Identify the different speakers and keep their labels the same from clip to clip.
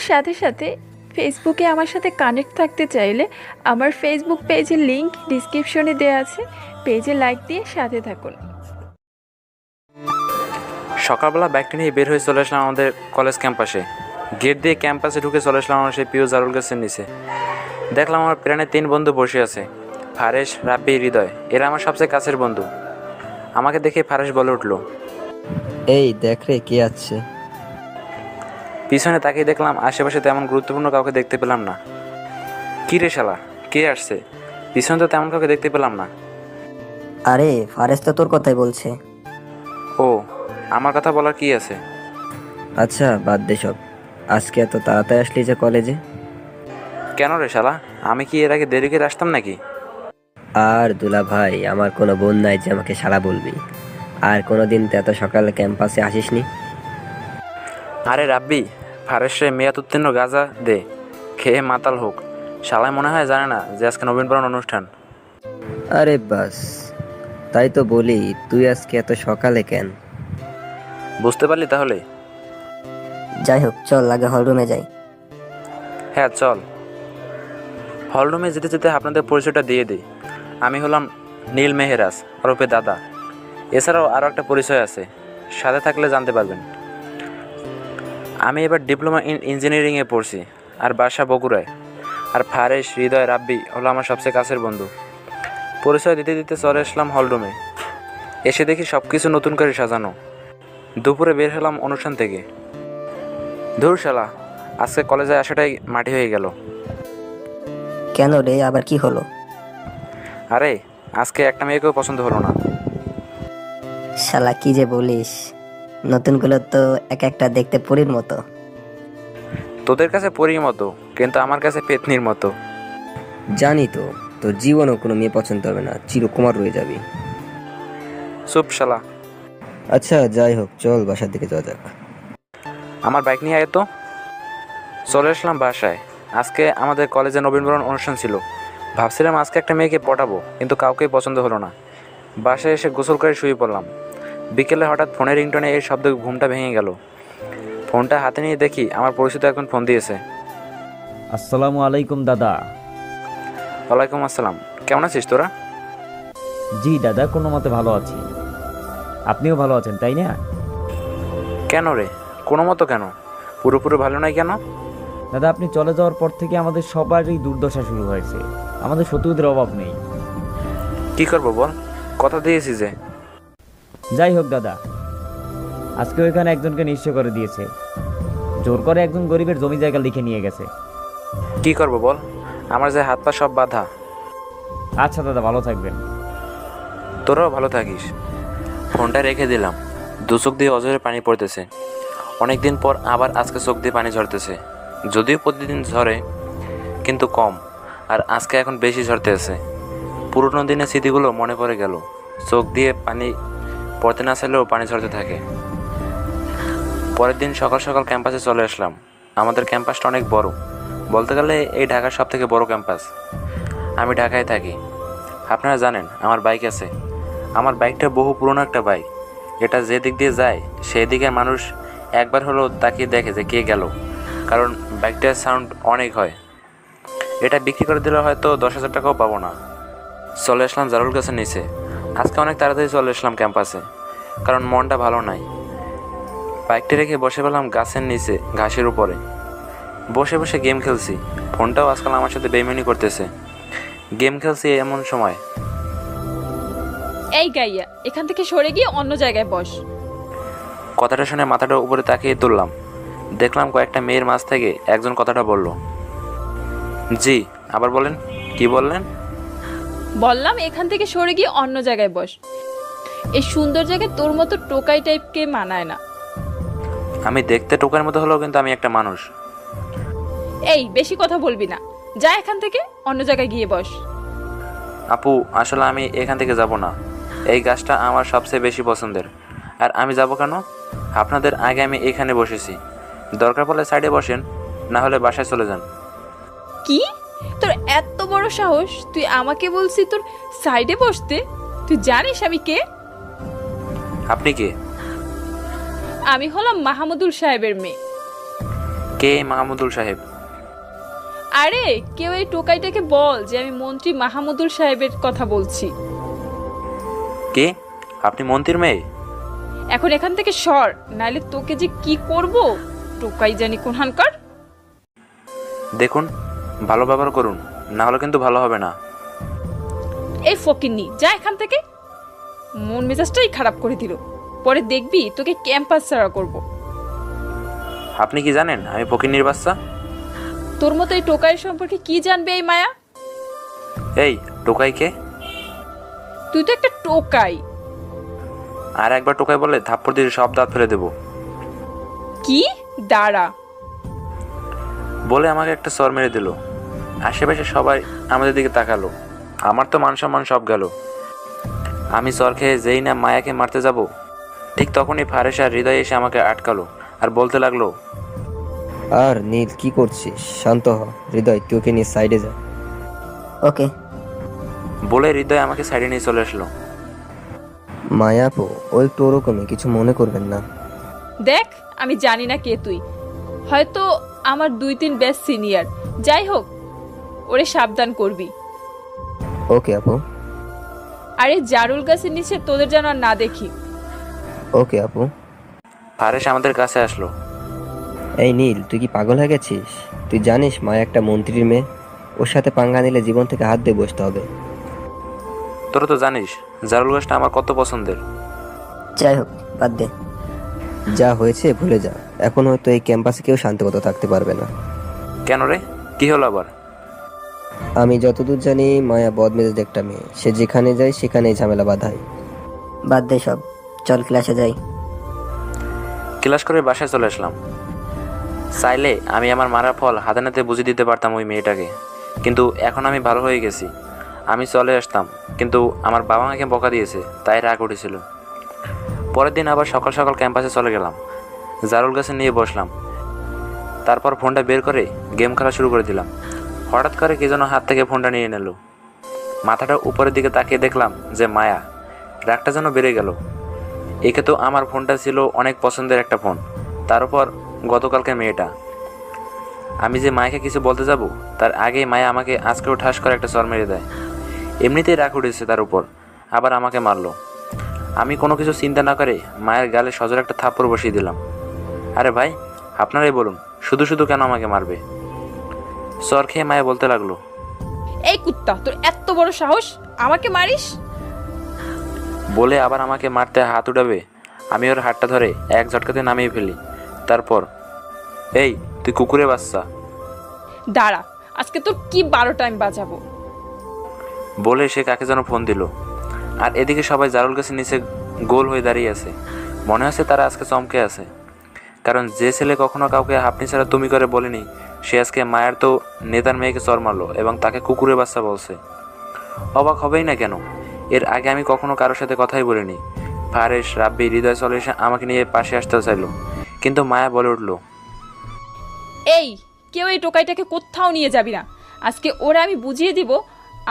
Speaker 1: সাথে সাথে ফেসবুকে আমার সাথে কানেক্ট থাকতে চাইলে আমার ফেসবুক পেজের লিংক ডিসক্রিপশনে দেওয়া আছে, পেজে লাইক দিয়ে সাথে থাকুন।
Speaker 2: সকালবেলা ব্যাগটি নিয়ে বের হয়ে চলে আসলাম আমাদের কলেজ ক্যাম্পাসে। গেট দিয়ে ক্যাম্পাসে ঢুকে চলে আসলাম আমার সেই প্রিয় জারুল গাছের নিচে। দেখলাম আমার প্রাণের 3 বন্ধু বসে আছে, ফারেশ, রাব্বি, হৃদয়। এরা আমার সবচেয়ে কাছের বন্ধু। আমাকে দেখে ফারেশ বলে উঠল,
Speaker 3: এই দেখ রে কে আছে।
Speaker 2: পিছনে তাকিয়ে দেখলাম আশেপাশে তেমন গুরুত্বপূর্ণ কাউকে দেখতে পেলাম না। কী রে শালা, কে আসছে? পিছনে তো তেমন কাউকে দেখতে পেলাম না।
Speaker 4: আরে ফারেস তো তোর কথাই বলছে।
Speaker 2: ও, আমার কথা বলার কি আছে?
Speaker 3: আচ্ছা বাদ দে সব, আজকে এত তাড়াতাড়ি আসলি যে কলেজে?
Speaker 2: কেন রে শালা, আমি কি এর আগে দেরি করে আসতাম নাকি?
Speaker 3: আর দুলা ভাই, আমার কোনো বোন নাই যে আমাকে শালা বলবি। আর কোনোদিন তো এত সকালে ক্যাম্পাসে আসিসনি।
Speaker 2: আরে রাব্বি, ফারেশে মেয়াদ উত্তীর্ণ গাঁজা দে, খেয়ে মাতাল হোক। শালায় মনে হয় জানে না যে আজকে নবীনবরণ অনুষ্ঠান।
Speaker 3: আরে বাস, তাই তো বলি তুই আজকে এত সকালে কেন?
Speaker 2: বুঝতে পারলি তাহলে?
Speaker 4: যাই হোক চল আগে হলরুমে যাই।
Speaker 2: হ্যাঁ চল। হলরুমে যেতে যেতে আপনাদের পরিচয়টা দিয়ে দিই। আমি হলাম নীল মেহেরাজ ওরফে দাদা। এছাড়াও আরও একটা পরিচয় আছে, সাথে থাকলে জানতে পারবেন। আমি এবার ডিপ্লোমা ইন ইঞ্জিনিয়ারিংয়ে পড়ছি, আর বাসা বগুড়ায়। আর ফারেশ, হৃদয়, রাব্বি হলো আমার সবচেয়ে কাছের বন্ধু। পরিচয় দিতে দিতে চলে আসলাম হলরুমে। এসে দেখি সব কিছু নতুন করে সাজানো। দুপুরে বের হলাম অনুষ্ঠান থেকে। ধুর শালা, আজকে কলেজে আসাটাই মাটি হয়ে গেল।
Speaker 4: কেন রে, আবার কি হলো?
Speaker 2: আরে আজকে একটা মেয়েকেও পছন্দ হলো না।
Speaker 4: শালা কি যে বলিস, নতুনগুলো তো এক একটা দেখতে পরীর মতো।
Speaker 2: তোদের কাছে পরীর মতো, কিন্তু আমার কাছে পেতনির মতো।
Speaker 3: জানি তো, তোর জীবনও কোনো মেয়ে পছন্দ হবে না, চিরকুমার রয়ে যাবি।
Speaker 2: চুপ শালা।
Speaker 3: আচ্ছা যাই হোক, চল বাসার দিকে যাওয়া যাক।
Speaker 2: আমার বাইক নিয়ে আয় তো। চলে আসলাম বাসায়। আজকে আমাদের কলেজে নবীনবরণ অনুষ্ঠান ছিল। ভাবছিলাম আজকে একটা মেয়েকে পটাবো, কিন্তু কাউকেই পছন্দ হলো না। বাসায় এসে গোসল করে শুয়ে পড়লাম। বিকেলে হঠাৎ ফোনের রিংটোনে এই শব্দ ঘুমটা ভেঙে গেল। ফোনটা হাতে নিয়ে দেখি আমার পরিচিত একজন ফোন দিয়েছে।
Speaker 5: আসসালামু আলাইকুম দাদা।
Speaker 2: ওয়ালাইকুম আসসালাম। কেমন আছিস তোরা?
Speaker 5: জি দাদা, কোনো মতে ভালো আছি। আপনিও ভালো আছেন তাই না?
Speaker 2: কেন রে, কোনো মতো কেন? পুরোপুরি ভালো নাই কেন?
Speaker 5: দাদা, আপনি চলে যাওয়ার পর থেকে আমাদের সবারই দুর্দশা শুরু হয়েছে। আমাদের শত্রুদের অভাব নেই।
Speaker 2: কি করবো বল, কথা দিয়েছি যে।
Speaker 5: যাই হোক দাদা, আজকে ওইখানে একজনকে নিঃস্ব করে দিয়েছে। জোর করে একজন গরিবের জমি জায়গা লিখে নিয়ে গেছে।
Speaker 2: কি করবো বল, আমার যে হাত পা সব বাঁধা।
Speaker 5: আচ্ছা দাদা, ভালো থাকবেন।
Speaker 2: তোরাও ভালো থাকিস। ফোনটা রেখে দিলাম। দু চোখ দিয়ে অঝরে পানি পড়তেছে। অনেকদিন পর আবার আজকে চোখ দিয়ে পানি ঝরতেছে। যদিও প্রতিদিন ঝরে, কিন্তু কম। আর আজকে এখন বেশি ঝরতে আছে। পুরোনো দিনের স্মৃতিগুলো মনে পড়ে গেল। চোখ দিয়ে পানি পড়তে না চাইলেও পানি ঝরতে থাকে। পরের দিন সকাল সকাল ক্যাম্পাসে চলে আসলাম। আমাদের ক্যাম্পাসটা অনেক বড়, বলতে গেলে এই ঢাকার সব থেকে বড় ক্যাম্পাস। আমি ঢাকায় থাকি। আপনারা জানেন আমার বাইক আছে। আমার বাইকটা বহু পুরনো একটা বাইক। এটা যে দিক দিয়ে যায় সেই দিকে মানুষ একবার হলেও তাকিয়ে দেখে যে কে গেল, কারণ বাইকটার সাউন্ড অনেক হয়। এটা বিক্রি করে দিলে হয়তো 10,000 টাকাও পাবো না। চলে আসলাম জারুল গাছের নিচে। আজকে অনেক তাড়াতাড়ি চলে আসলাম ক্যাম্পাসে, কারণ মনটা ভালো নাই। বাইকটা রেখে বসে পেলাম গাছের নিচে, ঘাসের উপরে বসে বসে গেম খেলছি। ফোনটাও আজকাল আমার সাথে বেইমানি করতেছে। গেম খেলছি এমন সময়।
Speaker 1: এই গাইয়া, এখান থেকে সরে গিয়ে অন্য জায়গায় বস।
Speaker 2: কথাটা শুনে মাথাটা উপরে তাকিয়ে তুললাম। দেখলাম কয়েকটা মেয়ের মাঝ থেকে একজন কথাটা বলল। জি, আবার বলেন, কি বললেন?
Speaker 1: বললাম এখান থেকে সরে গিয়ে অন্য জায়গায় বস। এই সুন্দর জায়গায় তোর মতো টোকাই টাইপকে মানায় না।
Speaker 2: আমি দেখতে টোকার মতো হলেও কিন্তু আমি একটা মানুষ।
Speaker 1: এই বেশি কথা বলবি না, যা এখান থেকে অন্য জায়গায় গিয়ে বস।
Speaker 2: আপু, আসলে আমি এখান থেকে যাব না। এই গাছটা আমার সবচেয়ে বেশি পছন্দের। আর আমি যাব কেন? আপনাদের আগে আমি এখানে বসেছি। দরকার পড়লে সাইডে বসেন, না হলে বাসায় চলে যান।
Speaker 1: কি, তোর এত বড় সাহস? তুই আমাকে বলছিস তোর সাইডে বসতে? তুই জানিস আমি কে?
Speaker 2: আপনি কে?
Speaker 1: আমি হলাম মাহমুদুল সাহেবের মেয়ে।
Speaker 2: কে মাহমুদুল সাহেব?
Speaker 1: আরে কেউ এই টোকাইটাকে বল যে আমি মন্ত্রী মাহমুদুল সাহেবের কথা বলছি।
Speaker 2: কে? আপনি মন্ত্রীর মেয়ে?
Speaker 1: এখন এখান থেকে সর, নাইলে তোকে যে কি করব টোকাই জানি কোনখানকার।
Speaker 2: দেখুন, ভালো ব্যবহার করুন, না হলে কিন্তু ভালো হবে না।
Speaker 1: এই ফকিন্নি, যা এখান থেকে। মন মেজাজটাই খারাপ করে দিল। পরে দেখবি তোকে ক্যাম্পাস ছাড়া করব।
Speaker 2: আপনি কি জানেন আমি ফকিন্নির বাচ্চা?
Speaker 1: তোর মতো এই টোকাইয়ের সম্পর্কে কি জানবে এই মায়া?
Speaker 2: এই টোকাই কে?
Speaker 1: তুই তো একটা টোকাই।
Speaker 2: আর একবার টোকাই বললে থাপ্পড় দিয়ে সব দাঁত ফেলে দেবো।
Speaker 1: কি? দাঁড়া।
Speaker 2: বলে আমাকে একটা সর মেরে দিল। আশেপাশে সবাই আমাদের দিকে তাকালো। আমার তো মান সম্মান সব গেল। আমি সর খেয়ে যেই না মায়াকে মারতে যাব, ঠিক তখনই ফারেস আর হৃদয় এসে আমাকে আটকালো আর বলতে লাগলো,
Speaker 3: আর নীল কি করছিস? শান্ত হ। হৃদয়, তুই ওকে নিয়ে সাইডে যা।
Speaker 4: ওকে।
Speaker 2: বলে হৃদয় আমাকে সাইডে নিয়ে চলে আসলো।
Speaker 3: মায়াপু, ও একটু ওরকমই, কিছু মনে করবেন না।
Speaker 1: দেখ, আমি জানি না কে তুই, হয়তো আমার 2-3 ব্যাচ সিনিয়র। যাই হোক, ওরে সাবধান করবি।
Speaker 3: ওকে আপু।
Speaker 1: আরে জারুল গাছের নিচে তোদের যেন আর না দেখি।
Speaker 3: ওকে আপু।
Speaker 2: ফারেস আমাদের কাছে আসলো।
Speaker 3: এই নীল, তুই কি পাগল হয়ে গেছিস? তুই জানিস মায়া একটা মন্ত্রীর মেয়ে, ওর সাথে পাঙ্গা নিলে জীবন থেকে হাত দিয়ে বসতে হবে।
Speaker 2: তোরা তো জানিস জারুল গাছটা আমার কত পছন্দের।
Speaker 4: যাই হোক, বাদ দে।
Speaker 3: যা হয়েছে ভুলে যা। এখন হয়তো এই ক্যাম্পাসে কেউ শান্তিমতো থাকতে পারবে না।
Speaker 2: কেন রে, কি হলো আবার?
Speaker 3: আমি যতদূর জানি মায়া বদমেজাজ একটা মেয়ে, সে যেখানে যায় সেখানেই ঝামেলা বাঁধায়।
Speaker 4: বাদ দে সব, চল ক্লাসে যাই।
Speaker 2: ক্লাস করে বাসায় চলে আসলাম। চাইলে আমি আমার মারা ফল হাতে নাতে বুঝিয়ে দিতে পারতাম ওই মেয়েটাকে, কিন্তু এখন আমি ভালো হয়ে গেছি। আমি চলে আসতাম, কিন্তু আমার বাবা মাকে বকা দিয়েছে, তাই রাগ উঠেছিল। পরের দিন আবার সকাল সকাল ক্যাম্পাসে চলে গেলাম। জারুল গাছে নিয়ে বসলাম। তারপর ফোনটা বের করে গেম খেলা শুরু করে দিলাম। হঠাৎ করে কে যেন হাত থেকে ফোনটা নিয়ে নিল। মাথাটা উপরের দিকে তাকিয়ে দেখলাম যে মায়া। রাগটা যেন বেড়ে গেল। একে তো আমার ফোনটা ছিল অনেক পছন্দের একটা ফোন, তার উপর গতকালকে মেয়েটা। আমি যে মায়াকে কিছু বলতে যাব তার আগেই মায়া আমাকে আজকেও ঠাস করে একটা চর মেরে দেয়। এমনিতেই রাগ উঠেছে তার উপর, আবার আমাকে মারলো। আমি কোনো কিছু চিন্তা না করে মায়ের গালে সজোর একটা থাপ্পড় বসিয়ে দিলাম। আরে ভাই, আপনারাই বলুন, শুধু শুধু কেন আমাকে মারবে? চর খেয়ে মায়া বলতে লাগলো,
Speaker 1: এই কুত্তা, তোর এত বড় সাহস, আমাকে মারিস?
Speaker 2: বলে আবার আমাকে মারতে হাত উঠাবে। আমি ওর হাতটা ধরে এক ঝটকাতে নামিয়ে ফেলি। তারপর, এই তুই কুকুরে বাচ্চা,
Speaker 1: দাঁড়া, আজকে তোর কি 12টা আমি বাজাবো।
Speaker 2: বলে সে কাকে যেন ফোন দিল। আর এদিকে সবাই জারুল গাছের নিচে গোল হয়ে দাঁড়িয়ে আছে। মনে হচ্ছে তারা আজকে চমকে আছে, কারণ যে ছেলে কখনো কাউকে আপনি ছাড়া তুমি করে বলেনি, সে আজকে মায়ের তো নেতার মেয়েকে চর মারলো এবং তাকে কুকুরে বাচ্চা বলছে। অবাক হবেই না কেন, এর আগে আমি কখনো কারোর সাথে কথাই বলিনি। ফারেস, রাব্বি, হৃদয় চলে এসে আমাকে নিয়ে পাশে আসতে চাইলো, কিন্তু মায়া বলে উঠলো,
Speaker 1: এই কেউ এই টোকাইটাকে কোথাও নিয়ে যাবি না। আজকে ওরা আমি বুঝিয়ে দিব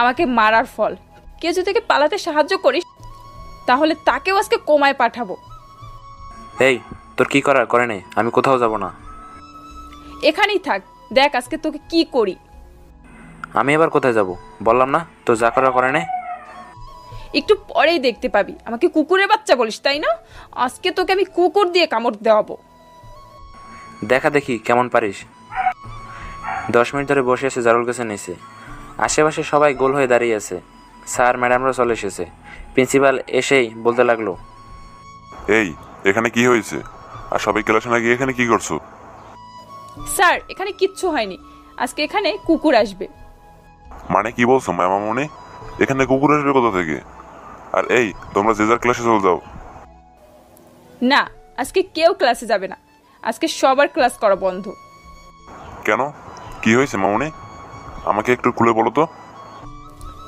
Speaker 1: আমাকে মারার ফল। কেউ যদি তোকে পালাতে সাহায্য করিস, তাহলে তাকেও আজকে কোমায় পাঠাবো।
Speaker 2: এই তোর কি করার করে নেই, আমি কোথাও যাব না।
Speaker 1: এখানেই থাক, দেখ আজকে তোকে কি করি।
Speaker 2: আমি এবার কোথায় যাব? বললাম না তোর যা করার করে নে।
Speaker 1: একটু পরেই দেখতে পাবি। আমাকে কুকুরের বাচ্চা বলিস তাই না? আজকে তোকে আমি কুকুর দিয়ে কামড় দেওয়াবো।
Speaker 2: দেখা দেখি কেমন পারিস। 10 মিনিট ধরে বসে আছে জারুল গাছের নিচে। আশেপাশে সবাই গোল হয়ে দাঁড়িয়ে আছে। স্যার ম্যাডামরা চলে এসেছে। প্রিন্সিপাল এসেই বলতে লাগলো,
Speaker 6: এই এখানে কি হয়েছে? আর সবাই ক্লাসে না গিয়ে এখানে কি করছো?
Speaker 1: স্যার, এখানে কিচ্ছু হয়নি। আজকে এখানে কুকুর আসবে।
Speaker 6: মানে কি বলছো মামামণি? এখানে কুকুর আসবে কোথা থেকে? আর এই তোমরা যে যার ক্লাসে চলে যাও।
Speaker 1: না, আজকে কেউ ক্লাসে যাবে না। আজকে সবার ক্লাস করা বন্ধ।
Speaker 6: কেন, কি হয়েছে মামুনি? আমাকে একটু খুলে বলো তো।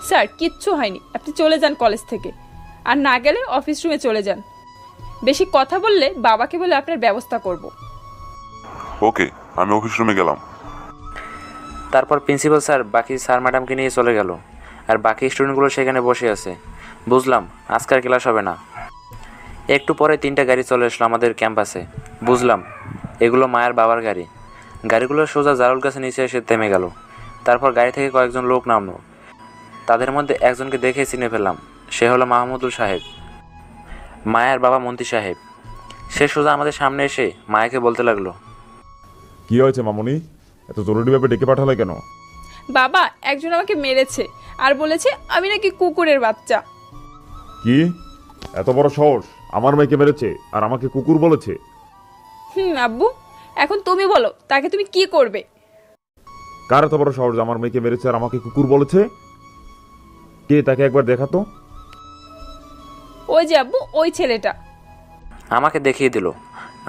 Speaker 1: স্যার, কিচ্ছু হয়নি। আপনি চলে যান কলেজ থেকে, আর না গেলে অফিস রুমে চলে যান। বেশি কথা বললে বাবাকে বলে আপনার ব্যবস্থা করব।
Speaker 6: ওকে, আমি অফিস রুমে গেলাম।
Speaker 2: তারপর প্রিন্সিপাল স্যার বাকি স্যার ম্যাডামকে নিয়ে চলে গেল। আর বাকি স্টুডেন্টগুলো সেখানে বসে আছে। বুঝলাম আজকের ক্লাস হবে না। একটু পরে 3টা গাড়ি চলে আসলো আমাদের ক্যাম্পাসে। বুঝলাম এগুলো মায়ের বাবার গাড়ি। গাড়িগুলো সোজা জারুল গাছের নিচে এসে থেমে গেল। তারপর গাড়ি থেকে কয়েকজন লোক নামলো। তাদের মধ্যে একজনকে দেখে চিনে ফেললাম। সে হলো মাহমুদুল সাহেব, মায়ার বাবা মন্ত্রী সাহেব। সে সোজা আমাদের সামনে এসে মায়াকে বলতে লাগলো,
Speaker 7: কি হয়েছে মামুনি? এত জরুরিভাবে ডেকে পাঠালে কেন?
Speaker 1: বাবা, একজন আমাকে মেরেছে আর বলেছে আমি নাকি কুকুরের বাচ্চা।
Speaker 7: কি? এত বড় সাহস? আমার মেয়েকে মেরেছে আর আমাকে কুকুর বলেছে?
Speaker 1: আব্বু, এখন তুমি বলো তাকে তুমি কি করবে?
Speaker 7: কার এত বড় সাহস যে আমার মেয়েকে মেরেছে আর আমাকে কুকুর বলেছে? কে, তাকে একবার দেখাতো।
Speaker 1: ওই যে আব্বু, ওই ছেলেটা।
Speaker 2: আমাকে দেখিয়ে দিল।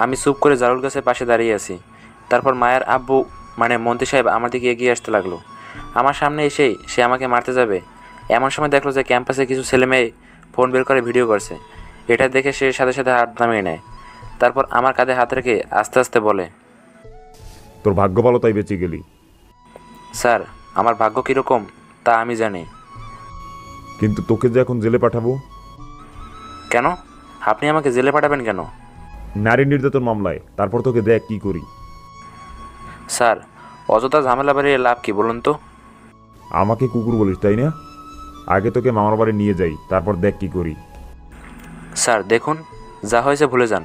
Speaker 2: আমি চুপ করে জারুল গাছের পাশে দাঁড়িয়ে আছি। তারপর মায়ের আব্বু মানে মন্ত্রী সাহেব আমার দিকে এগিয়ে আসতে লাগলো। আমার সামনে এসেই সে আমাকে মারতে যাবে এমন সময় দেখলো যে ক্যাম্পাসে কিছু ছেলে মেয়ে ফোন বের করে ভিডিও করছে। এটা দেখে সে সাথে সাথে হাত নামিয়ে নেয়। তারপর আমার কাঁধে হাত রেখে আস্তে আস্তে বলে,
Speaker 7: তোর ভাগ্য ভালো তাই বেঁচে গেলি।
Speaker 2: স্যার, আমার ভাগ্য কীরকম তা আমি জানি।
Speaker 7: কিন্তু তোকে যে এখন জেলে পাঠাবো।
Speaker 2: কেন? আপনি আমাকে জেলে পাঠাবেন কেন?
Speaker 7: নারী নির্যাতন মামলায়। তারপর তোকে দেখ কি করি।
Speaker 2: স্যার, অযথা ঝামেলা বাড়িয়ে লাভ কি বলুন তো?
Speaker 7: আমাকে কুকুর বলিস তাই না? আগে তোকে মামার বাড়ি নিয়ে যাই, তারপর দেখ কি করি।
Speaker 2: স্যার দেখুন, যা হয়েছে ভুলে যান।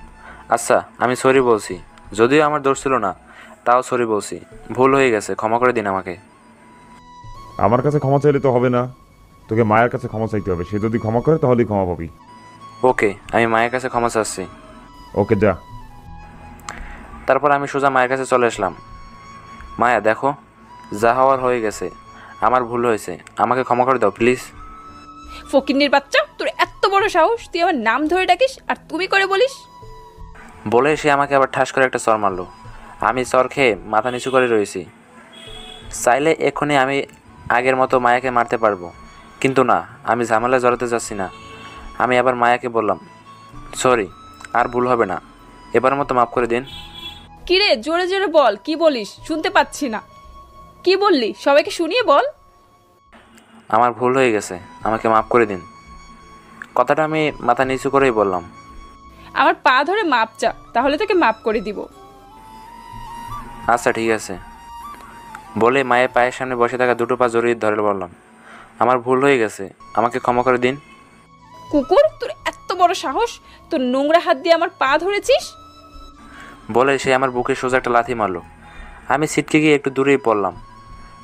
Speaker 2: আচ্ছা, আমি সরি বলছি। যদিও আমার দোষ ছিল না, তাও সরি বলছি। ভুল হয়ে গেছে, ক্ষমা করে দিন আমাকে।
Speaker 7: আমার কাছে ক্ষমা চাইলে তো হবে না, তোকে মায়ের কাছে ক্ষমা চাইতে হবে। সে যদি ক্ষমা করে তাহলেই ক্ষমা পাবি।
Speaker 2: ওকে, আমি মায়ের কাছে ক্ষমা চাচ্ছি।
Speaker 7: ওকে, যা।
Speaker 2: তারপর আমি সোজা মায়ের কাছে চলে আসলাম। মায়া দেখো, যা হওয়ার হয়ে গেছে, আমার ভুল হয়েছে, আমাকে ক্ষমা করে দাও প্লিজ।
Speaker 1: ফকিন্নির বাচ্চা, তোর এত বড় সাহস, তুই আমার নাম ধরে ডাকিস আর তুমি করে বলিস?
Speaker 2: বলে সে আমাকে আবার ঠাস করে একটা চর মারলো। আমি চর খেয়ে মাথা নিচু করে রয়েছি। চাইলে এক্ষুনি আমি আগের মতো মায়াকে মারতে পারবো, কিন্তু না, আমি ঝামেলা জড়াতে যাচ্ছি না। আমি আবার মায়াকে বললাম, সরি, আর ভুল হবে না, এবার মতো মাফ করে দিন।
Speaker 1: কিরে, জোরে জোরে বল, কি বলিস? শুনতে পাচ্ছি না। কি বললি? সবাইকে শুনিয়ে বল।
Speaker 2: আমার ভুল হয়ে গেছে, আমাকে মাফ করে দিন। কথাটা আমি মাথা নিচু করেই বললাম।
Speaker 1: আমার পা ধরে মাপ চা, তাহলে তোকে মাপ করে দিব।
Speaker 2: আচ্ছা ঠিক আছে, বলে মায়ের পায়ের সামনে বসে থাকা দুটো পা জড়িয়ে ধরে বললাম, আমার ভুল হয়ে গেছে, আমাকে ক্ষমা করে দিন।
Speaker 1: কুকুর, তোর এত বড় সাহস, তোর নোংরা হাত দিয়ে আমার পা ধরেছিস?
Speaker 2: বলে সে আমার বুকে সোজা একটা লাথি মারলো। আমি ছিটকে গিয়ে একটু দূরেই পড়লাম।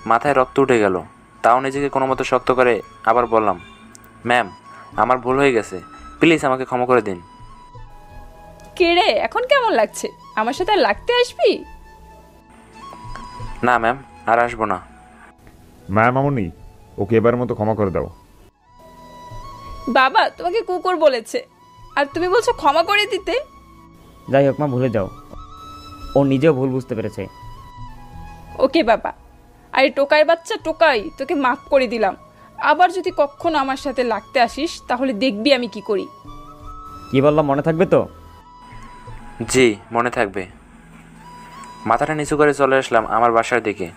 Speaker 2: মাথায় রক্ত উঠে গেল, তাও নিজেকে কোনো মতো শক্ত করে আবার বললাম, ম্যাম, আমার ভুল হয়ে গেছে, প্লিজ আমাকে ক্ষমা করে দিন।
Speaker 1: কে রে, এখন কেমন লাগছে? আমার সাথে আর লাগতে আসবি?
Speaker 2: না ম্যাম, আর আসবো না।
Speaker 7: মায়া মামুনি, ওকে এবার মতো ক্ষমা করে দাও।
Speaker 1: বাবা তোমাকে কুকুর বলেছে আর তুমি বলছো ক্ষমা করে দিতে?
Speaker 5: যাই হোক মা, ভুলে যাও। ও নিজেও ভুল বুঝতে পেরেছে।
Speaker 1: ওকে বাবা, আরে টোকাই বাচ্চা টোকাই, তোকে মাফ করে দিলাম। আবার যদি কখনো আমার সাথে লাগতে আসিস তাহলে দেখবি আমি কি করি।
Speaker 5: কি বললাম মনে থাকবে তো?
Speaker 2: জি, মনে থাকবে। মাথাটা নিচু করে চলে আসলাম আমার বাসার দিকে।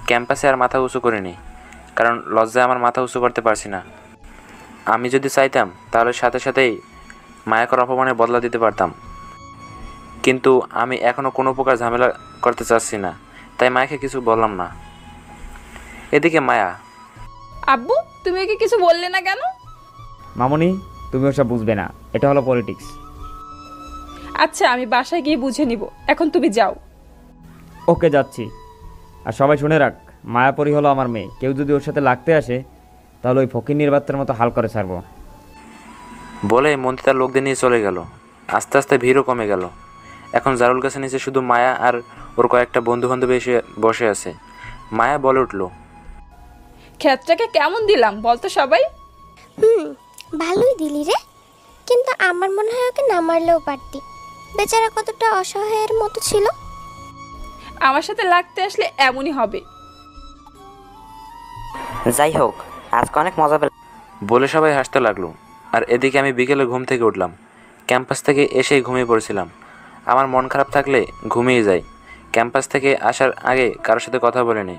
Speaker 2: ক্যাম্পাসে আর মাথা উঁচু করিনি, কারণ লজ্জায় আমার মাথা উঁচু করতে পারছি না। আমি যদি চাইতাম তাহলে সাথে সাথেই মায়াকর অপমানে বদলা দিতে পারতাম, কিন্তু আমি এখনও কোনো প্রকার ঝামেলা করতে চাচ্ছি না, তাই মায়াকে কিছু বললাম না। এদিকে মায়া,
Speaker 1: আব্বু তুমি ওকে কিছু বললে না কেন?
Speaker 5: মামুনি, তুমি ওসব বুঝবে না, এটা হলো পলিটিক্স।
Speaker 1: আচ্ছা, আমি বাসায় গিয়ে বুঝে নিব, এখন তুমি যাও।
Speaker 5: ওকে, যাচ্ছি। আর সবাই শুনে রাখ, মায়াপরি হলো আমার মেয়ে। কেউ যদি ওর সাথে লাগতে আসে তাহলে ওই ফকিন্নির বাচ্চার মতো হাল করে ছাড়বো।
Speaker 2: বলে মন্ত্রী তার লোকদের নিয়ে চলে গেল। আস্তে আস্তে ভিড়ও কমে গেল। এখন জারুল গাছের নিচে শুধু মায়া আর ওর কয়েকটা বন্ধু বান্ধব এসে বসে আছে। মায়া বলে উঠল,
Speaker 1: ক্ষেতটাকে কেমন দিলাম বলতো সবাই?
Speaker 8: ভালোই দিলি রে, কিন্তু আমার মনে হয় ওকে না মারলেও পারতি। বেচারা কতটা অসহায়ের মতো ছিল।
Speaker 1: আমার সাথে লাগতে আসলে এমনই হবে।
Speaker 9: যাই হোক, আজকে অনেক মজা পেলাম।
Speaker 2: বলে সবাই হাসতে লাগলো। আর এদিকে আমি বিকেলে ঘুম থেকে উঠলাম। ক্যাম্পাস থেকে এসেই ঘুমিয়ে পড়েছিলাম। আমার মন খারাপ থাকলে ঘুমিয়ে যাই। ক্যাম্পাস থেকে আসার আগে কারোর সাথে কথা বলিনি।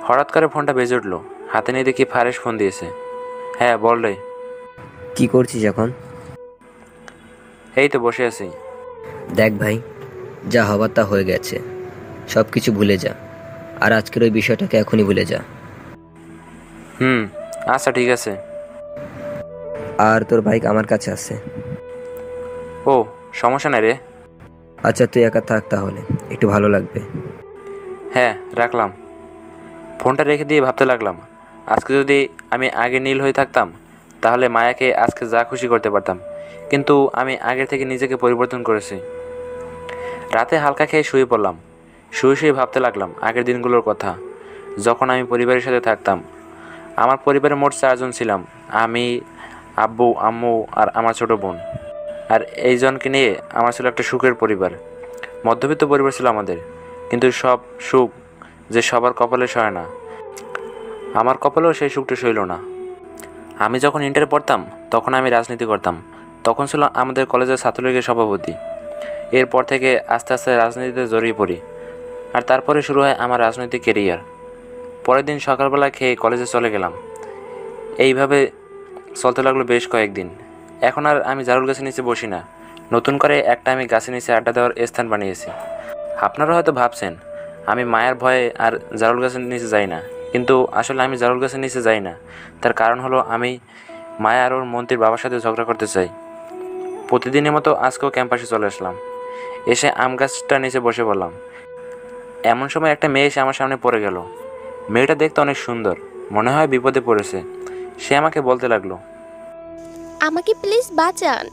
Speaker 2: হঠাৎ করে ফোনটা বেজে উঠলো। হাতে নিয়ে দেখি ফারেস ফোন দিয়েছে। হ্যাঁ, বল রে।
Speaker 3: কি করছিস এখন?
Speaker 2: এই তো বসে আছি।
Speaker 3: দেখ ভাই, যা হবার তা হয়ে গেছে। সব কিছু ভুলে যা, আর আজকের ওই বিষয়টাকে এখনই ভুলে যা।
Speaker 2: আচ্ছা ঠিক আছে।
Speaker 3: আর তোর বাইক আমার কাছে আছে।
Speaker 2: ও সমস্যা নাই রে।
Speaker 3: আচ্ছা তুই একা থাক তাহলে, একটু ভালো লাগবে।
Speaker 2: হ্যাঁ রাখলাম। ফোনটা রেখে দিয়ে ভাবতে লাগলাম, আজকে যদি আমি আগে নীল হয়ে থাকতাম তাহলে মায়াকে আজকে যা খুশি করতে পারতাম, কিন্তু আমি আগের থেকে নিজেকে পরিবর্তন করেছি। রাতে হালকা খেয়ে শুয়ে পড়লাম। শুয়ে শুয়ে ভাবতে লাগলাম আগের দিনগুলোর কথা, যখন আমি পরিবারের সাথে থাকতাম। আমার পরিবারে মোট 4 জন ছিলাম, আমি, আব্বু, আম্মু আর আমার ছোট বোন। আর এই জনকে নিয়ে আমার ছিল একটা সুখের পরিবার। মধ্যবিত্ত পরিবার ছিল আমাদের, কিন্তু সব সুখ যে সবার কপালে সয় না, আমার কপালেও সেই সুখটা সইল না। আমি যখন ইন্টারে পড়তাম তখন আমি রাজনীতি করতাম। তখন ছিল আমাদের কলেজের ছাত্রলীগের সভাপতি। এরপর থেকে আস্তে আস্তে রাজনীতিতে জড়িয়ে পড়ি, আর তারপরে শুরু হয় আমার রাজনৈতিক কেরিয়ার। পরের দিন সকালবেলা খেয়ে কলেজে চলে গেলাম। এইভাবে চলতে লাগলো বেশ কয়েকদিন। এখন আর আমি জারুল গাছের নিচে বসি না, নতুন করে একটা আমি গাছের নিচে আড্ডা দেওয়ার স্থান বানিয়েছি। আপনারা হয়তো ভাবছেন আমি মায়ের ভয়ে আর জারুল গাছের নিচে যাই না, কিন্তু আসলে আমি জারুল গাছের নিচে যাই না। তার কারণ হলো আমি মায়া আর ওর মন্ত্রীর বাবার সাথে ঝগড়া করতে চাই। প্রতিদিনের মতো আজকেও ক্যাম্পাসে চলে আসলাম। এসে আম গাছটার নিচে বসে বললাম। এমন সময় একটা মেয়ে এসে আমার সামনে পড়ে গেল। মেয়েটা দেখতে অনেক সুন্দর, মনে হয় বিপদে পড়েছে। সে আমাকে বলতে লাগলো,
Speaker 8: আমাকে প্লিজ বাঁচান।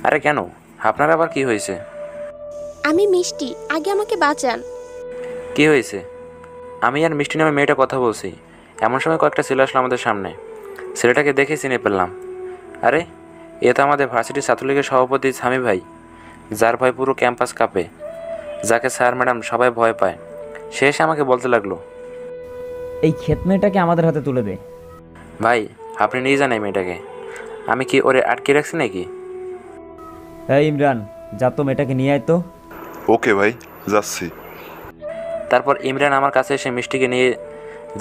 Speaker 2: আরে কেন, আপনার আবার কি হয়েছে?
Speaker 8: আমি মিষ্টি, আগে আমাকে বাঁচান।
Speaker 2: কি হয়েছে? আমি আর মিষ্টি নামে মেয়েটা কথা বলছি। এমন সময় কয়েকটা ছেলে আসলো আমাদের সামনে। ছেলেটাকে দেখে চিনে পেলাম। আরে এ তো আমাদের ভার্সিটির ছাত্রলীগের সভাপতি স্বামী ভাই, যার ভয় পুরো ক্যাম্পাস কাঁপে, যাকে স্যার ম্যাডাম সবাই ভয় পায়। সে এসে আমাকে বলতে লাগলো,
Speaker 5: এই ক্ষেত মেয়েটাকে আমাদের হাতে তুলে দে।
Speaker 2: ভাই আপনি নিয়ে যান এই মেয়েটাকে, আমি কি ওরে আটকে রাখছি নাকি?
Speaker 5: এই ইমরান, যা তো মেয়েটাকে নিয়ে আয় তো।
Speaker 6: ওকে ভাই, যাচ্ছি।
Speaker 2: তারপর ইমরান আমার কাছে এসে মিষ্টিকে নিয়ে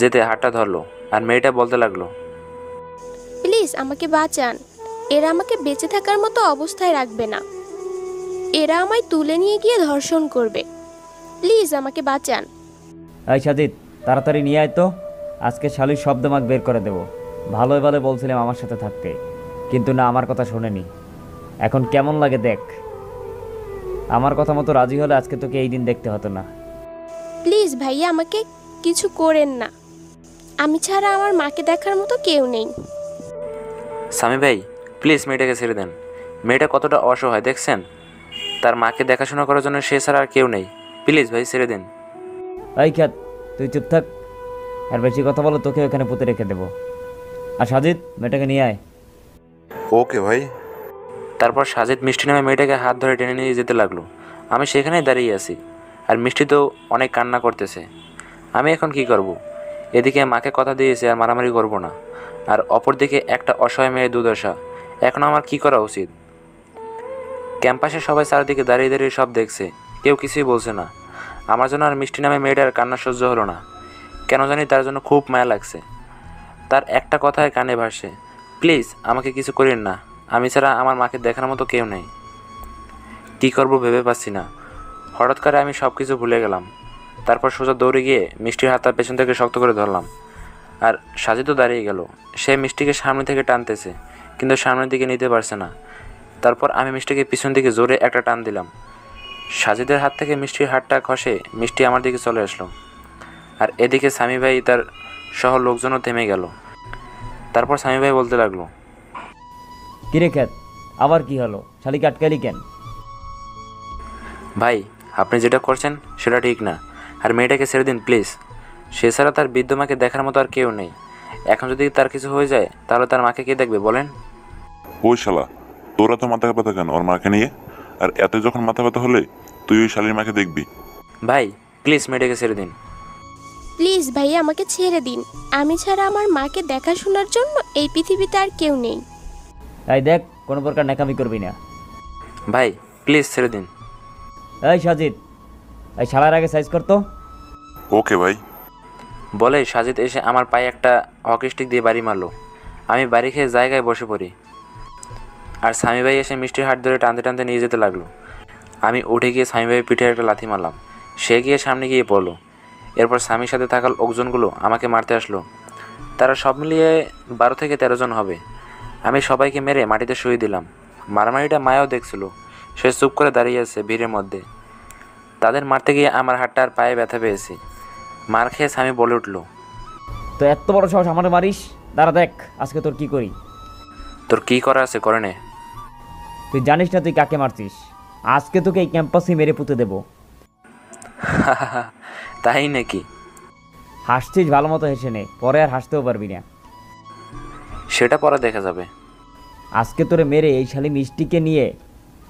Speaker 2: যেতে হাতটা ধরলো, আর মেয়েটা বলতে লাগলো,
Speaker 8: প্লিজ আমাকে বাঁচান। এরা আমাকে বেঁচে থাকার মতো অবস্থায় রাখবে না। এরা আমায় তুলে নিয়ে গিয়ে ধর্ষণ করবে। প্লিজ আমাকে বাঁচান।
Speaker 5: এই সাজিদ, তাড়াতাড়ি নিয়ে আয় তো। আজকে শালির শব্দ মাগ বের করে দেবো। ভালোই ভালো বলছিলাম আমার সাথে থাকতে, কিন্তু না, আমার কথা শোনেনি। এখন কেমন লাগে দেখ। আমার কথা মতো রাজি হলে আজকে তোকে এই দিন দেখতে হতো না।
Speaker 8: প্লিজ ভাইয়া, আমাকে কিছু করেন না। আমি ছাড়া আমার মাকে দেখার মতো কেউ নেই।
Speaker 2: স্বামী ভাই প্লিজ মেয়েটাকে ছেড়ে দেন। মেয়েটা কতটা অসহায় দেখছেন, তার মাকে দেখাশোনা করার জন্য সে ছাড়া আর কেউ নেই। প্লিজ ভাই ছেড়ে দেন।
Speaker 5: এই খ্যাত, তুই চুপ থাক। আর বেশি কথা বলো তোকে ওখানে পুঁতে রেখে দেবো। আর সাজিদ, মেয়েটাকে নিয়ে আয়।
Speaker 6: ওকে ভাই।
Speaker 2: তারপর সাজিদ মিষ্টি নামে মেয়েটাকে হাত ধরে টেনে নিয়ে যেতে লাগলো। আমি সেখানেই দাঁড়িয়ে আছি, আর মিষ্টি তো অনেক কান্না করতেছে। আমি এখন কি করব? এদিকে মাকে কথা দিয়েছে আর মারামারি করব না, আর অপরদিকে একটা অসহায় মেয়ের দুর্দশা। এখন আমার কি করা উচিত? ক্যাম্পাসে সবাই চারদিকে দাঁড়িয়ে দাঁড়িয়ে সব দেখছে, কেউ কিছুই বলছে না। আমার জন্য আর মিষ্টি নামে মেয়েটার কান্না সহ্য হলো না। কেন জানি তার জন্য খুব মায়া লাগছে। তার একটা কথায় কানে ভাসে, প্লিজ আমাকে কিছু করেন না, আমি ছাড়া আমার মাকে দেখার মতো কেউ নেই। কী করবো ভেবে পাচ্ছি না। হঠাৎ করে আমি সব কিছু ভুলে গেলাম। তারপর সোজা দৌড়ে গিয়ে মিষ্টির হাত তার পেছন থেকে শক্ত করে ধরলাম, আর সাজিদও দাঁড়িয়ে গেল। সে মিষ্টিকে সামনে থেকে টানতেছে, কিন্তু সামনের দিকে নিতে পারছে না। তারপর আমি মিষ্টিকে পিছন দিকে জোরে একটা টান দিলাম। সাজিদের হাত থেকে মিষ্টির হাতটা খসে মিষ্টি আমার দিকে চলে আসলো। আর এদিকে স্বামী ভাই তার সহ লোকজনও থেমে গেল। তারপর স্বামী ভাই বলতে লাগলো,
Speaker 5: কিরে খ্যাত, আবার কি হলো? শালিকে আটকালি কেন?
Speaker 2: ভাই আপনি যেটা করছেন সেটা ঠিক না, আর মেয়েটাকে ছেড়ে দিন প্লিজ। সে ছাড়া তার বৃদ্ধ মাকে দেখার মতো আর কেউ নেই। এখন যদি তার কিছু হয়ে যায় তাহলে তার মাকে কে দেখবে বলেন?
Speaker 6: ওই শালা, তোরা তো মাথা ব্যথা কেন ওর মাকে নিয়ে? আর এত যখন মাথা ব্যথা হলে তুই ওই শালির মাকে দেখবি।
Speaker 2: ভাই প্লিজ মেয়েটাকে ছেড়ে দিন।
Speaker 8: প্লিজ ভাইয়া, আমাকে ছেড়ে দিন। আমি ছাড়া আমার মাকে দেখাশোনার জন্য এই পৃথিবীতে আর কেউ নেই।
Speaker 5: এই দেখ, কোনো প্রকার ন্যাকামি করবি না।
Speaker 2: ভাই প্লিজ ছেড়ে দিন।
Speaker 5: এই সাজিদ, এই শালার আগে সাইজ করতো।
Speaker 6: ওকে ভাই।
Speaker 2: বলে সাজিদ এসে আমার পায়ে একটা হকি স্টিক দিয়ে বাড়ি মারলো। আমি বাড়ি খেয়ে জায়গায় বসে পড়ি, আর স্বামী ভাই এসে মিষ্টির হাত ধরে টানতে টানতে নিয়ে যেতে লাগলো। আমি উঠে গিয়ে স্বামী ভাইয়ের পিঠে একটা লাথি মারলাম। সে গিয়ে সামনে গিয়ে পড়লো। এরপর স্বামীর সাথে থাকা লোকজনগুলো আমাকে মারতে আসলো। তারা সব মিলিয়ে 12 থেকে 13 জন হবে। আমি সবাইকে মেরে মাটিতে শুয়ে দিলাম। মারামারিটা মায়াও দেখছিল। সে চুপ করে দাঁড়িয়ে আছে ভিড়ের মধ্যে। তাদের মারতে গিয়ে আমার হাতটা আর পায়ে ব্যথা পেয়েছি। মার খেয়ে স্বামী বলে উঠলো,
Speaker 5: তো এত বড় সাহস আমার মারিস? দাঁড়া দেখ আজকে তোর কি করি।
Speaker 2: তোর কী করা আছে করে নে।
Speaker 5: তুই জানিস না তুই কাকে মারছিস? আজকে তোকে এই ক্যাম্পাসে মেরে পুঁতে দেবো।
Speaker 2: তাই নাকি?
Speaker 5: হাসছিস, ভালো মতো হেসে নে, পরে আর হাসতেও পারবি না।
Speaker 2: সেটা পরে দেখা যাবে।
Speaker 5: আজকে তোরে মেরে এই শালি মিষ্টিকে নিয়ে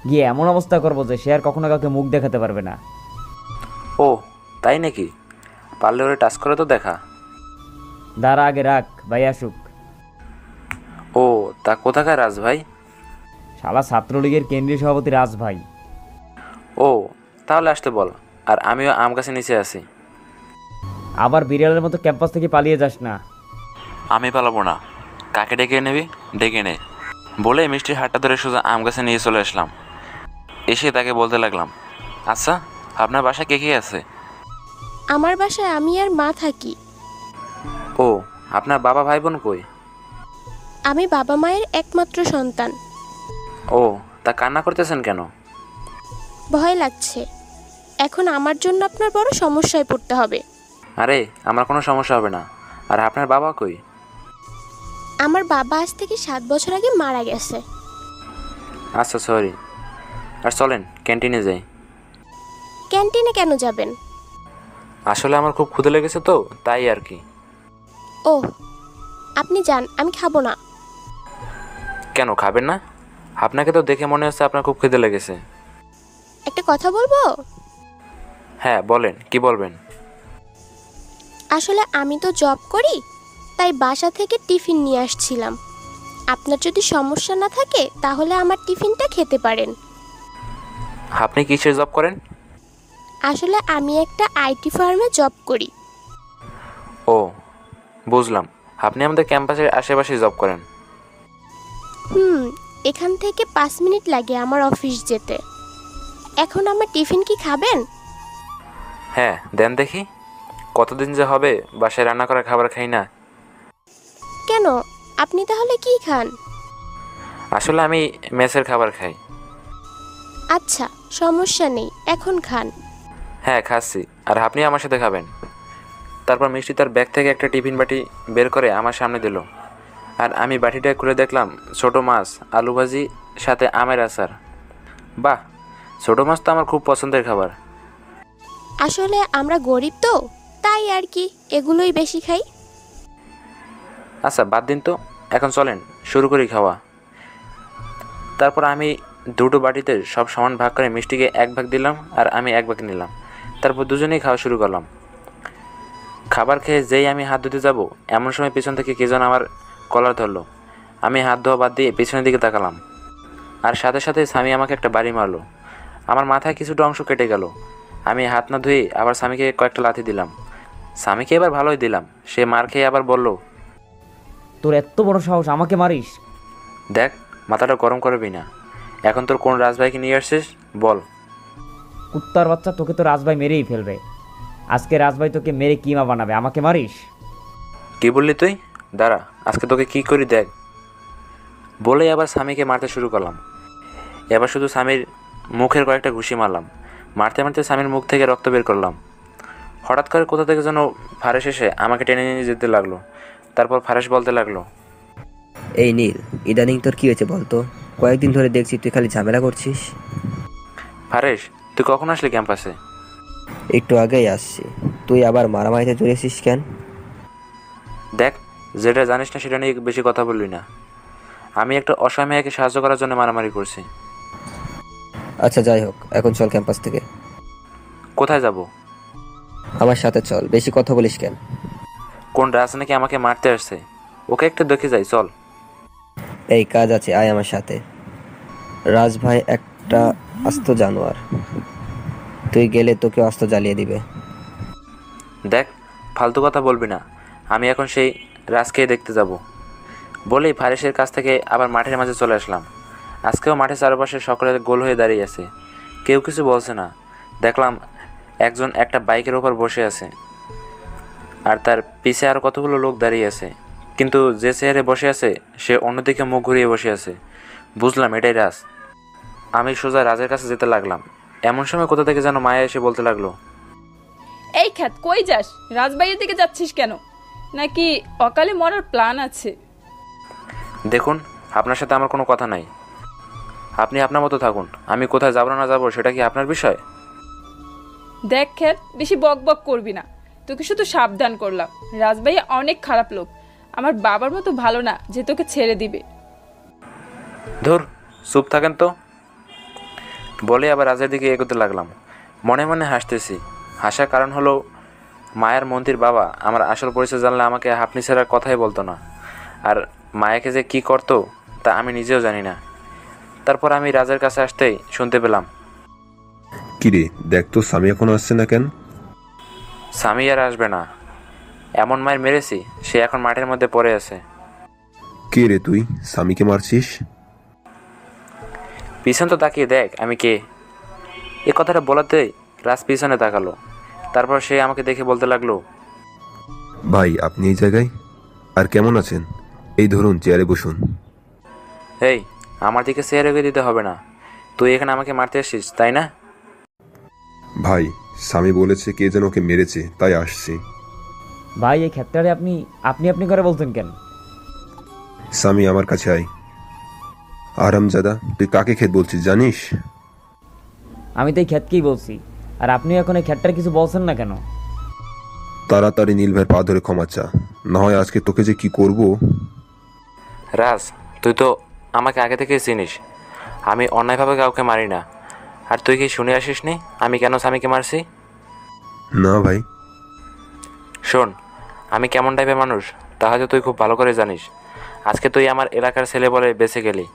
Speaker 5: গিয়ে এমন অবস্থা করবো যে সে আর কখনো কাউকে মুখ দেখাতে পারবে না।
Speaker 2: ও তাই নাকি? পারলে ওরে টাচ করে তো দেখা।
Speaker 5: দাঁড়া আগে রাখ, ভাই আসুক।
Speaker 2: ও তা কোথাকার রাজ ভাই?
Speaker 5: শালা ছাত্রলীগের কেন্দ্রীয় সভাপতি রাজ ভাই।
Speaker 2: ও তাহলে আসতে বল। আর আমিও আম গাছে নিচে আছি।
Speaker 5: আবার বিড়ালের মতো ক্যাম্পাস থেকে পালিয়ে যাস না।
Speaker 2: আমি পালাবো না। কাকে ডেকে নেবি ডেকে নে বলে মিষ্টির হাতটা ধরে সোজা আম গাছে নিয়ে চলে আসলাম। এসে তাকে বলতে লাগলাম, আচ্ছা আপনার বাসায় কে কে আছে?
Speaker 8: আমার বাসায় আমি আর মা থাকি।
Speaker 2: ও আপনার বাবা ভাই বোন কই?
Speaker 8: আমি বাবা মায়ের একমাত্র সন্তান।
Speaker 2: ও তা কান্না করতেছেন কেন?
Speaker 8: ভয় লাগছে। এখন আমার জন্য আপনার বড় সমস্যায় পড়তে হবে।
Speaker 2: আরে আমার কোনো সমস্যা হবে না। আর আপনার বাবা কই?
Speaker 8: আমার বাবা আজ থেকে 7 বছর আগে মারা গেছে।
Speaker 2: আচ্ছা সরি। আর চলেন ক্যান্টিনে যাই।
Speaker 8: ক্যান্টিনে কেন যাবেন?
Speaker 2: আসলে আমার খুব ক্ষুধা লেগেছে তো তাই আর কি।
Speaker 8: ও আপনি যান, আমি খাবো না।
Speaker 2: কেন খাবেন না? আপনাকে তো দেখে মনে হচ্ছে আপনার খুব খিদে লেগেছে।
Speaker 8: একটা কথা বলবো?
Speaker 2: হ্যাঁ বলেন, কি বলবেন?
Speaker 8: আসলে আমি তো জব করি, তাই বাসা থেকে টিফিন নিয়ে আসছিলাম। আপনার যদি সমস্যা না থাকে তাহলে আমার টিফিনটা খেতে পারেন।
Speaker 2: আপনি কিসের জব করেন?
Speaker 8: আসলে আমি একটা আইটি ফার্মে জব করি।
Speaker 2: ও বুঝলাম। আপনি আমাদের ক্যাম্পাসের আশেপাশে জব করেন।
Speaker 8: এখান থেকে 5 মিনিট লাগে আমার অফিস যেতে। এখন আমার টিফিন কি খাবেন?
Speaker 2: হ্যাঁ দেন দেখি। কতদিন যে হবে বাসায় রান্না করা খাবার খাই না।
Speaker 8: কেন, আপনি তাহলে কি খান?
Speaker 2: আসলে আমি মেসের খাবার খাই।
Speaker 8: আচ্ছা সমস্যা নেই, এখন খান।
Speaker 2: হ্যাঁ খাচ্ছি। আর আপনি আমার সাথে খাবেন। তারপর মিষ্টি তার ব্যাগ থেকে একটা টিফিন বাটি বের করে আমার সামনে দিল। আর আমি বাটিটা খুলে দেখলাম ছোট মাছ, আলু ভাজি, সাথে আমের আচার। বাহ, ছোট মাছ তো আমার খুব পছন্দের খাবার।
Speaker 8: আসলে আমরা গরিব তো, তাই আর কি এগুলোই বেশি খাই।
Speaker 2: আচ্ছা বাদ দিন তো, এখন চলেন শুরু করি খাওয়া। তারপর আমি দুটো বাটিতে সব সমান ভাগ করে মিষ্টিকে 1 ভাগ দিলাম আর আমি 1 ভাগ নিলাম। তারপর দুজনেই খাওয়া শুরু করলাম। খাবার খেয়ে যেই আমি হাত ধুতে যাব এমন সময় পিছন থেকে কে যেন আমার কলার ধরলো। আমি হাত ধোয়া বাদ দিয়ে পিছনের দিকে তাকালাম। আর সাথে সাথে স্বামী আমাকে একটা বাড়ি মারলো। আমার মাথায় কিছুটা অংশ কেটে গেল। আমি হাত না ধুয়ে আবার স্বামীকে কয়েকটা লাথি দিলাম। স্বামীকে এবার ভালোই দিলাম। সে মার খেয়ে আবার বলল,
Speaker 5: তোর এত বড় সাহস, আমাকে মারিস?
Speaker 2: দেখ মাথাটা গরম করবি না। এখন তোর কোন রাজভাইকে নিয়ে আসছিস বল।
Speaker 5: কুত্তার বাচ্চা, তোকে তো রাজভাই মেরেই ফেলবে। আজকে রাজভাই তোকে মেরে কিমা বানাবে, আমাকে মারিস?
Speaker 2: কি বললি তুই? দাঁড়া আজকে তোকে কি করি দেখ। বলেই আবার স্বামীকে মারতে শুরু করলাম। এবার শুধু স্বামীর মুখের কয়েকটা ঘুষি মারলাম। মারতে মারতে স্বামীর মুখ থেকে রক্ত বের করলাম। হঠাৎ করে কোথা থেকে যেন ফারেস এসে আমাকে টেনে নিয়ে যেতে লাগলো। তারপর ফারেস বলতে লাগলো,
Speaker 3: এই নীল, ইদানিং তোর কি হয়েছে বলতো? কয়েকদিন ধরে দেখছি তুই খালি ঝামেলা করছিস।
Speaker 2: ফারেস তুই কখন আসলি ক্যাম্পাসে?
Speaker 3: একটু আগেই আসছি। তুই আবার মারামারিতে জড়িয়েছিস কেন?
Speaker 2: দেখ, যেটা জানিস না সেটা নিয়ে বেশি কথা বলবি না। আমি একটা অসহায় মেয়েকে সাহায্য করার জন্য মারামারি করছি।
Speaker 3: আচ্ছা যাই হোক, এখন চল ক্যাম্পাস থেকে।
Speaker 2: কোথায় যাব?
Speaker 3: আমার সাথে চল, বেশি কথা বলিস কেন?
Speaker 2: কোন রাজ নাকি আমাকে মারতে আসছে, ওকে একটু দেখে যাই চল।
Speaker 3: এই কাজ আছে, আয় আমার সাথে। রাজ ভাই একটা আস্ত জানোয়ার, তুই গেলে তোকে আস্ত জ্বালিয়ে দিবে।
Speaker 2: দেখ ফালতু কথা বলবি না। আমি এখন সেই রাজকে দেখতে যাব। বলেই ফারেসের কাছ থেকে আবার মাঠের মাঝে চলে আসলাম। আজকেও মাঠের চারপাশে সকলে গোল হয়ে দাঁড়িয়ে আছে, কেউ কিছু বলছে না। দেখলাম একজন একটা বাইকের ওপর বসে আছে, আর তার পিছে আর কতগুলো লোক দাঁড়িয়ে আছে, কিন্তু যে চেয়ারে বসে আছে সে অন্যদিকে মুখ ঘুরিয়ে বসে আছে। বুঝলাম এটাই রাজ। আমি সোজা রাজের কাছে যেতে লাগলাম। এমন সময় কোথা থেকে যেন মায়া এসে বলতে লাগলো,
Speaker 1: এই খ্যাত কই যাস? রাজবাড়ির দিকে যাচ্ছিস কেন? নাকি অকালে মরার প্ল্যান আছে?
Speaker 2: দেখুন, আপনার সাথে আমার কোনো কথা নাই, আপনি আপনার মতো থাকুন। আমি কোথায় যাবো না যাবো সেটা কি আপনার বিষয়?
Speaker 1: দেখ খ্যাত, বেশি বক বক করবি না, তোকে শুধু সাবধান করলাম। রাজবাড়ি অনেক খারাপ লোক, আমার বাবার মতো ভালো না যে তোকে ছেড়ে দিবে।
Speaker 2: ধুর, চুপ থাকেন তো, বলে আবার রাজের দিকে এগোতে লাগলাম। মনে মনে হাসতেছি। হাসার কারণ হলো মায়ের মন্ত্রীর বাবা আমার আসল পরিচয় জানলে আমাকে আপনি ছাড়ার কথাই বলতো না, আর মায়াকে যে কি করতো তা আমি নিজেও জানি না। তারপর আমি রাজের কাছে আসতেই শুনতে পেলাম,
Speaker 10: কিরে দেখ তো স্বামী এখনো আসছে না কেন?
Speaker 2: স্বামী আর আসবে না, এমন মায়ের মেরেছি সে এখন মাঠের মধ্যে পড়ে আছে।
Speaker 10: কে রে তুই স্বামীকে মারছিস?
Speaker 2: পিছন তো তাকিয়ে দেখ আমি কে। এ কথাটা বলাতেই রাজ পিছনে তাকালো। তারপর সে আমাকে দেখে বলতে লাগলো,
Speaker 10: ভাই আপনি এই জায়গায়? আর কেমন আছেন? এই ধরুন চেয়ারে বসুন।
Speaker 2: এই, আমার দিকে চেয়ারে গিয়ে দিতে হবে না, তুই এখানে আমাকে মারতে আসছিস তাই না?
Speaker 10: ভাই স্বামী বলেছে কে যেন ওকে মেরেছে, তাই আসছি।
Speaker 5: ভাই এই ক্ষেত্রে আপনি আপনি আপনি করে বলতেন কেন?
Speaker 10: স্বামী আমার কাছে আয়। আরামজাদা, তুই কাকে খেত বলছিস জানিস?
Speaker 5: আমি তো এই ক্ষেতকেই বলছি, আর আপনি এখন এই ক্ষেতটার কিছু বলছেন না কেন?
Speaker 10: তাড়াতাড়ি নীল ভাইয়ের পা ধরে ক্ষমা চা, না হয় আজকে তোকে যে কি করব।
Speaker 2: রাজ, তুই তো আমাকে আগে থেকেই চিনিস, আমি অন্যায়ভাবে কাউকে মারি না। আর তুই কি শুনে আসিস নি আমি কেন স্বামীকে মারছি?
Speaker 10: না ভাই।
Speaker 2: শোন, আমি কেমন টাইপের মানুষ তা হয়তো তুই খুব ভালো করে জানিস। আজকে তুই আমার এলাকার ছেলে বলে বেঁচে গেলি,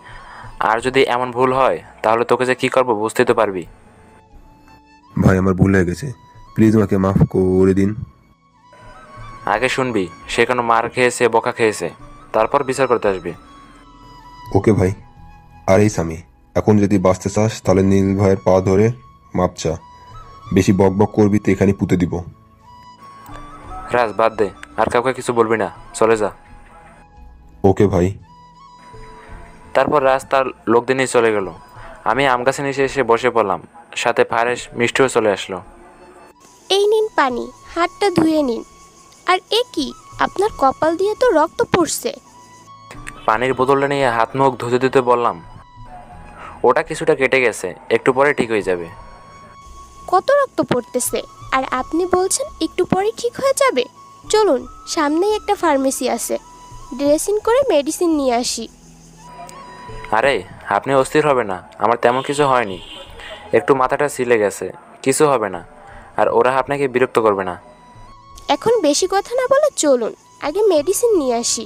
Speaker 2: আর যদি এমন ভুল হয় তাহলে তোকে যে কী করবো বুঝতেই তো পারবি।
Speaker 10: ভাই আমার ভুল হয়ে গেছে, প্লিজ আমাকে মাফ করে দিন।
Speaker 2: আগে শুনবি সে কোনো মার খেয়েছে, বকা খেয়েছে, তারপর বিচার করতে আসবি।
Speaker 10: ওকে ভাই। আর এই স্বামী, এখন যদি বাঁচতে চাস তাহলে নীল ভাইয়ের পা ধরে মাপ চা। বেশি বক বক করবি তো এখানে পুঁতে দিব।
Speaker 2: রাজ বাদ দে, আর কাউকে কিছু বলবি না, চলে যা।
Speaker 10: ওকে ভাই।
Speaker 2: তারপর রাজ তার লোকদের নিয়ে চলে গেল। আমি আম গাছে নিচে এসে বসে পড়লাম, সাথে ফারেস মিষ্টিও চলে আসলো।
Speaker 8: এই নিন পানি, হাতটা ধুয়ে নিন। আর এ কি, আপনার কপাল দিয়ে তো রক্ত পড়ছে।
Speaker 2: পানির বোতলটা নিয়ে হাত মুখ ধুতে ধুতে বললাম, ওটা কিছুটা কেটে গেছে, একটু পরে ঠিক হয়ে যাবে।
Speaker 8: কত রক্ত পড়তেছে, আর আপনি বলছেন একটু পরে ঠিক হয়ে যাবে? চলুন, সামনেই একটা ফার্মেসি আছে, ড্রেসিং করে মেডিসিন নিয়ে আসি।
Speaker 2: আরে আপনি অস্থির হবে না, আমার তেমন কিছু হয়নি, একটু মাথাটা ছিলে গেছে, কিছু হবে না, আর ওরা আপনাকে বিরক্ত করবে না।
Speaker 8: এখন বেশি কথা না বলে চলুন, আগে মেডিসিন নিয়ে আসি।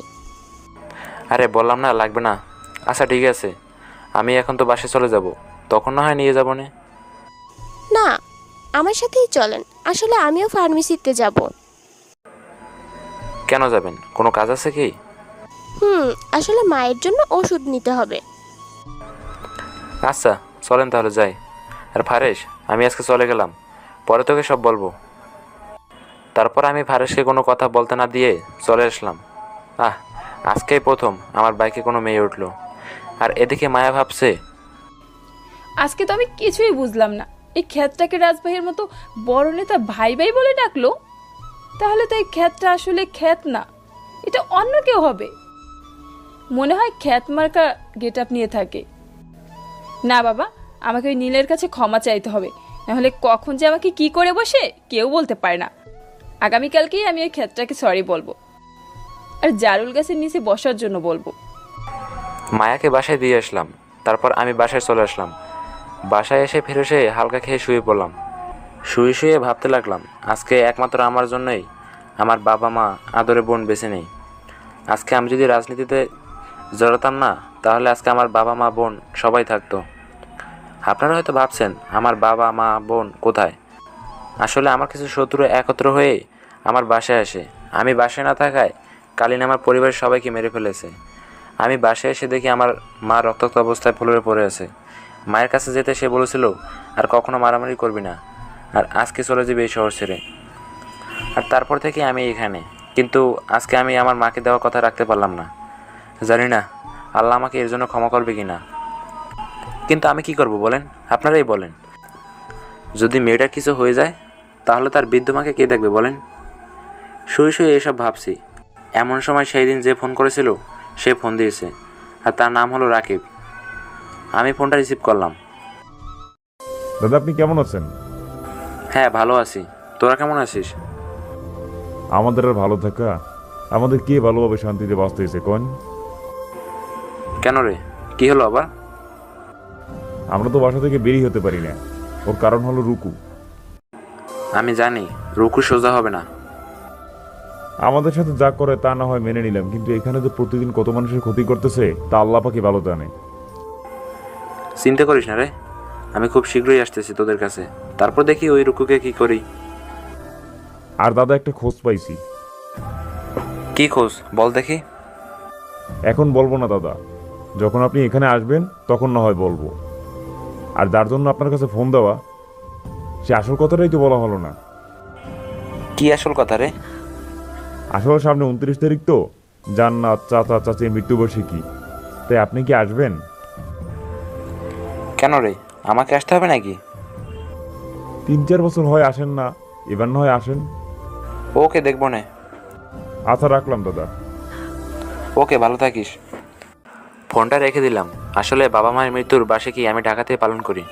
Speaker 2: আরে বললাম না লাগবে না। আচ্ছা ঠিক আছে, আমি এখন তো বাসে চলে যাব, তখন না হয় নিয়ে যাবো না।
Speaker 8: না, আমার সাথেই চলেন, আসলে আমিও ফার্মেসিতে যাব।
Speaker 2: কেন যাবেন, কোনো কাজ আছে কি?
Speaker 8: আসলে মায়ের জন্য ওষুধ নিতে হবে।
Speaker 2: আচ্ছা চলেন তাহলে যাই। আর ফারেস, আমি আজকে চলে গেলাম, পরে তোকে সব বলবো। তারপর আমি ফারেসকে কোনো কথা বলতে না দিয়ে চলে আসলাম। আজকেই প্রথম আমার বাইকে কোনো মেয়ে উঠলো, আর এদিকে মায়া ভাবছে,
Speaker 1: আজকে তো আমি কিছুই বুঝলাম না, এই খ্যাতটাকে রাজভাইয়ের মতো বড় নেতা ভাই ভাই বলে ডাকলো। তাহলে তো এই খ্যাতটা আসলে খ্যাত না, এটা অন্য কেউ হবে। মনে হয় খ্যাত মার্কা গেট আপ নিয়ে থাকে। না বাবা, আমাকে ওই নীলের কাছে ক্ষমা চাইতে হবে, নাহলে কখন যে আমাকে কি করে বসে কেউ বলতে পারে না। আগামীকালকেই আমি ওই খ্যাতটাকে সরি বলবো, আর জারুল গাছের নিচে বসার জন্য বলবো।
Speaker 2: মায়াকে বাসায় দিয়ে আসলাম, তারপর আমি বাসায় চলে আসলাম। বাসায় এসে ফেরসে হালকা খেয়ে শুয়ে পড়লাম। শুয়ে শুয়ে ভাবতে লাগলাম, আজকে একমাত্র আমার জন্যই আমার বাবা মা আদরে বোন বেছে নেই। আজকে আমি যদি রাজনীতিতে জড়াতাম না, তাহলে আজকে আমার বাবা মা বোন সবাই থাকতো। আপনারা হয়তো ভাবছেন আমার বাবা মা বোন কোথায়। আসলে আমার কিছু শত্রু একত্র হয়ে আমার বাসায় আসে। আমি বাসায় না থাকায় কালীন আমার পরিবারের সবাইকে মেরে ফেলেছে। আমি বাসায় এসে দেখি আমার মা রক্তাক্ত অবস্থায় ফ্লোরে পড়ে আছে। মায়ের কাছে যেতে সে বলেছিল আর কখনো মারামারি করবি না, আর আজকে চলে যাবে এই শহর ছেড়ে। আর তারপর থেকে আমি এখানে, কিন্তু আজকে আমি আমার মাকে দেওয়া কথা রাখতে পারলাম না। জানি না আল্লাহ আমাকে এর জন্য ক্ষমা করবে কি না, কিন্তু আমি কি করব বলেন, আপনারাই বলেন। যদি মেয়েটার কিছু হয়ে যায় তাহলে তার বৃদ্ধ মাকে কে দেখবে বলেন। শুয়ে শুয়ে এসব ভাবছি, এমন সময় সেই দিন যে ফোন করেছিল সে ফোন দিয়েছে, আর তার নাম হলো রাকিব। আমি ফোনটা রিসিভ করলাম।
Speaker 7: দাদা আপনি কেমন আছেন?
Speaker 2: হ্যাঁ ভালো আছি, তোরা কেমন আছিস?
Speaker 7: আমাদের আর ভালো থাকা, আমাদের কে ভালোভাবে শান্তিতে বাঁচতে হয়েছে কোন?
Speaker 2: কেন রে, কি হলো আবার?
Speaker 7: আমরা তো বাসা থেকে বেরিয়ে হতে পারি না, ওর কারণ হলো রুকু।
Speaker 2: আমি জানি রুকু সোজা হবে না।
Speaker 7: আমাদের সাথে যা করে তা না হয় মেনে নিলাম, কিন্তু এখানে যে প্রতিদিন কত মানুষের ক্ষতি করতেছে তা আল্লাহ পাকে ভালো জানে।
Speaker 2: চিন্তা করিস না রে, আমি খুব শীঘ্রই আসতেছি তোদের কাছে, তারপর দেখি ওই রুকুকে কি করি।
Speaker 7: আর দাদা একটা খোঁজ পাইছি।
Speaker 2: কি খোঁজ বল দেখি।
Speaker 7: এখন বলবো না দাদা, যখন আপনি এখানে আসবেন তখন না হয় বলবো। আর যার জন্য আপনার কাছে ফোন দেওয়া, সে আসল কথাটাই তো বলা হলো না।
Speaker 2: কি আসল কথা রে?
Speaker 7: আসলে সামনে 29 তারিখ তো জান্নাত চাচা চাচির মৃত্যুবার্ষিকী, তাই আপনি কি আসবেন?
Speaker 2: কেন রে, আমাকে আসতে হবে নাকি?
Speaker 7: 3-4 বছর হয় আসেন না, এবার না হয় আসেন।
Speaker 2: ওকে দেখবো না।
Speaker 7: আচ্ছা রাখলাম দাদা।
Speaker 2: ওকে, ভালো থাকিস। ফোনটা রেখে দিলাম। আসলে বাবা মায়ের মৃত্যুর বার্ষিকী আমি ঢাকাতে পালন করি।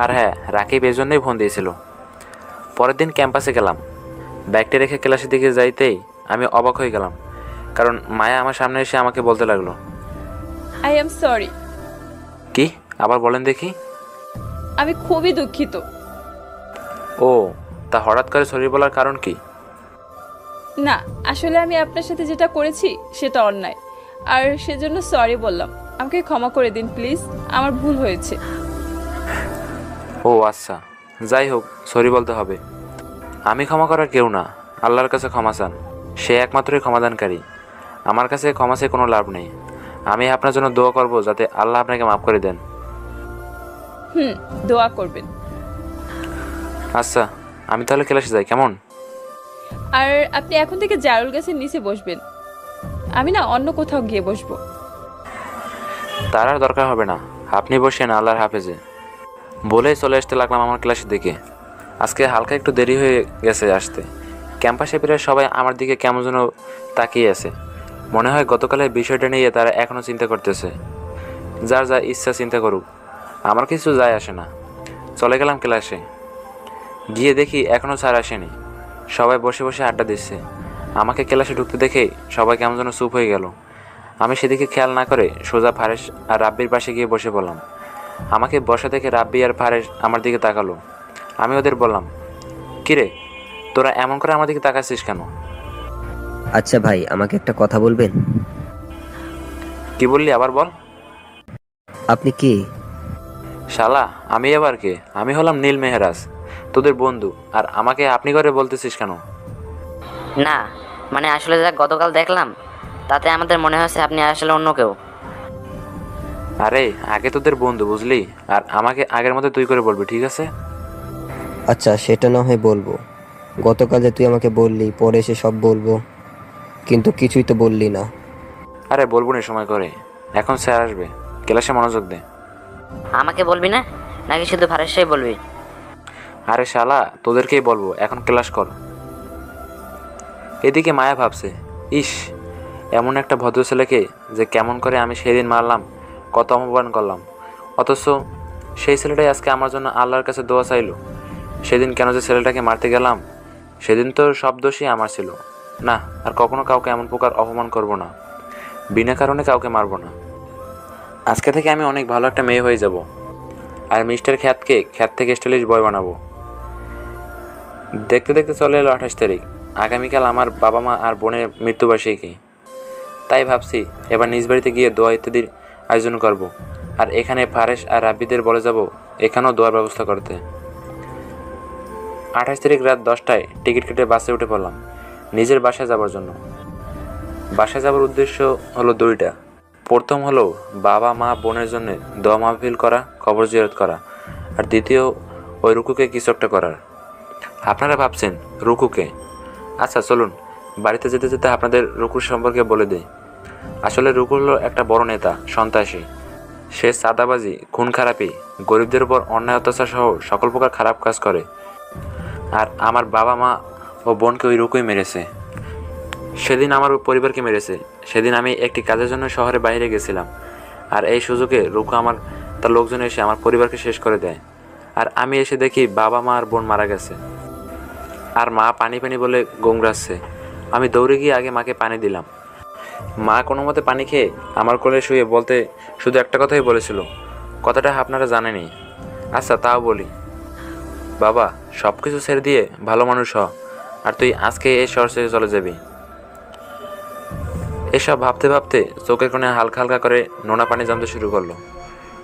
Speaker 2: আর হ্যাঁ, রাকিব এর জন্যই ফোন দিয়েছিল। পরের দিন ক্যাম্পাসে গেলাম। ব্যাগটি রেখে ক্লাসের দিকে যাইতেই আমি অবাক হয়ে গেলাম, কারণ মায়া আমার সামনে এসে আমাকে বলতে লাগলো,
Speaker 1: আই এম সরি।
Speaker 2: কি? আবার বলেন দেখি।
Speaker 1: আমি খুবই দুঃখিত।
Speaker 2: ও, তা হঠাৎ করে সরি বলার কারণ কি?
Speaker 1: না, আসলে আমি আপনার সাথে যেটা করেছি সেটা অন্যায়, আর সেজন্য সরি বললাম। আমাকে ক্ষমা করে দিন প্লিজ, আমার ভুল হয়েছে।
Speaker 2: ও আচ্ছা, যাই হোক, সরি বলতে হবে। আমি ক্ষমা করার কেউ না, আল্লাহর কাছে ক্ষমা চান, সে একমাত্রই ক্ষমাদানকারী। আমার কাছে ক্ষমা চেয়ে কোনো লাভ নেই। আমি আপনার জন্য দোয়া করব যাতে আল্লাহ আপনাকে মাফ করে দেন।
Speaker 1: দোয়া করবেন।
Speaker 2: আচ্ছা, আমি তাহলে ক্লাসে যাই, কেমন?
Speaker 1: আর আপনি এখন থেকে জারুল গাছের নিচে বসবেন, আমি না অন্য কোথাও গিয়ে বসবো।
Speaker 2: তার আর দরকার হবে না, আপনি বসেন আল্লাহর হাফেজে। বলেই চলে আসতে লাগলাম আমার ক্লাসের দিকে। আজকে হালকা একটু দেরি হয়ে গেছে আসতে। ক্যাম্পাসে প্রায় সবাই আমার দিকে কেমন যেন তাকিয়ে আছে। মনে হয় গতকালের বিষয়টা নিয়ে তারা এখনও চিন্তা করতেছে। যার যা ইচ্ছা চিন্তা করুক, আমার কিছু যায় আসে না। চলে গেলাম ক্লাসে। গিয়ে দেখি এখনও স্যার আসেনি। সবাই বসে বসে আড্ডা দিচ্ছে। আমাকে ক্লাসে ঢুকতে দেখে সবাই কেমন যেন চুপ হয়ে গেল। আমি সেদিকে খেয়াল না করে সোজা ফারেশ আর রাব্বির পাশে গিয়ে বসে পড়লাম। আমাকে বসা দেখে রাব্বি আর ফারেশ আমার দিকে তাকালো। আমি ওদের বললাম, কিরে তোরা এমন করে আমার দিকে তাকাচ্ছিস কেন?
Speaker 3: আচ্ছা ভাই, আমাকে একটা কথা বলবেন?
Speaker 2: কি বললি আবার বল।
Speaker 3: আপনি কি?
Speaker 2: শালা, আমি আবার কে? আমি হলাম নীল মেহরাজ, তোদের বন্ধু। আর আমাকে আপনি করে বলতেছিস কেন?
Speaker 9: না মানে আসলে যা গতকাল দেখলাম তাতে আমাদের মনে হচ্ছে আপনি আসলে অন্য কেউ।
Speaker 2: আরে আগে তোদের বন্ধু বুঝলি, আর আমাকে আগের মতো তুই করে বলবি, ঠিক আছে?
Speaker 3: আচ্ছা সেটা না হয় বলবো। গতকাল যে তুই আমাকে বললি পরে এসে সব বলবো, কিন্তু কিছুই তো বললি না।
Speaker 2: আরে বলবো না সময় করে, এখন স্যার আসবে, ক্লাসে মনোযোগ দে।
Speaker 9: আমাকে বলবি না নাকি শুধু ফারেশাই বলবি?
Speaker 2: আরে শালা, তোদেরকেই বলবো, এখন ক্লাস কর। এদিকে মায়া ভাবছে, ইস এমন একটা ভদ্র ছেলেকে যে কেমন করে আমি সেদিন মারলাম, কত অপমান করলাম, অথচ সেই ছেলেটাই আজকে আমার জন্য আল্লাহর কাছে দোয়া চাইলো। সেদিন কেন যে ছেলেটাকে মারতে গেলাম, সেদিন তো সব দোষই আমার ছিল। না, আর কখনো কাউকে এমন প্রকার অপমান করব না, বিনা কারণে কাউকে মারবো না। আজকে থেকে আমি অনেক ভালো একটা মেয়ে হয়ে যাব, আর মিস্টার খ্যাতকে খ্যাত থেকে স্টাইলিশ বয় বানাবো। দেখতে দেখতে চলে এলো 28 তারিখ। আগামীকাল আমার বাবা মা আর বোনের মৃত্যুবার্ষিকী। তাই ভাবছি এবার নিজ বাড়িতে গিয়ে দোয়া ইত্যাদির আয়োজন করব, আর এখানে ফারেশ আর রাব্বিদের বলে যাব এখানেও দোয়ার ব্যবস্থা করতে। 28 তারিখ রাত 10টায় টিকিট কেটে বাসে উঠে পড়লাম নিজের বাসায় যাবার জন্য। বাসায় যাবার উদ্দেশ্য হলো দুইটা। প্রথম হলো বাবা মা বোনের জন্য দোয়া মাহফিল করা, কবর জিয়ারত করা, আর দ্বিতীয় ওই রুকুকে কিছু একটা করার। আপনারা ভাবছেন রুকুকে? আচ্ছা চলুন বাড়িতে যেতে যেতে আপনাদের রুকুর সম্পর্কে বলে দিই। আসলে রুকু হলো একটা বড় নেতা, সন্ত্রাসী। সে চাঁদাবাজি, খুন খারাপি, গরিবদের উপর অন্যায় অত্যাচার সহ সকল প্রকার খারাপ কাজ করে। আর আমার বাবা মা ও বোনকে ওই রুকুই মেরেছে। সেদিন আমার পরিবারকে মেরেছে। সেদিন আমি একটি কাজের জন্য শহরে বাইরে গেছিলাম, আর এই সুযোগে রুকু তার লোকজন এসে আমার পরিবারকে শেষ করে দেয়। আর আমি এসে দেখি বাবা মা আর বোন মারা গেছে, আর মা পানি পানি বলে গোংরাচ্ছে। আমি দৌড়ে গিয়ে আগে মাকে পানি দিলাম। মা কোনো মতে পানি খেয়ে আমার কোলে শুয়ে বলতে শুধু একটা কথাই বলেছিল, কথাটা আপনারা জানেনই। আচ্ছা তাও বলি, বাবা সব কিছু ছেড়ে দিয়ে ভালো মানুষ হ, আর তুই আজকে এই শহর থেকে চলে যাবি। এসব ভাবতে ভাবতে চোখের কোণে হালকা হালকা করে নোনা পানি জমতে শুরু করলো।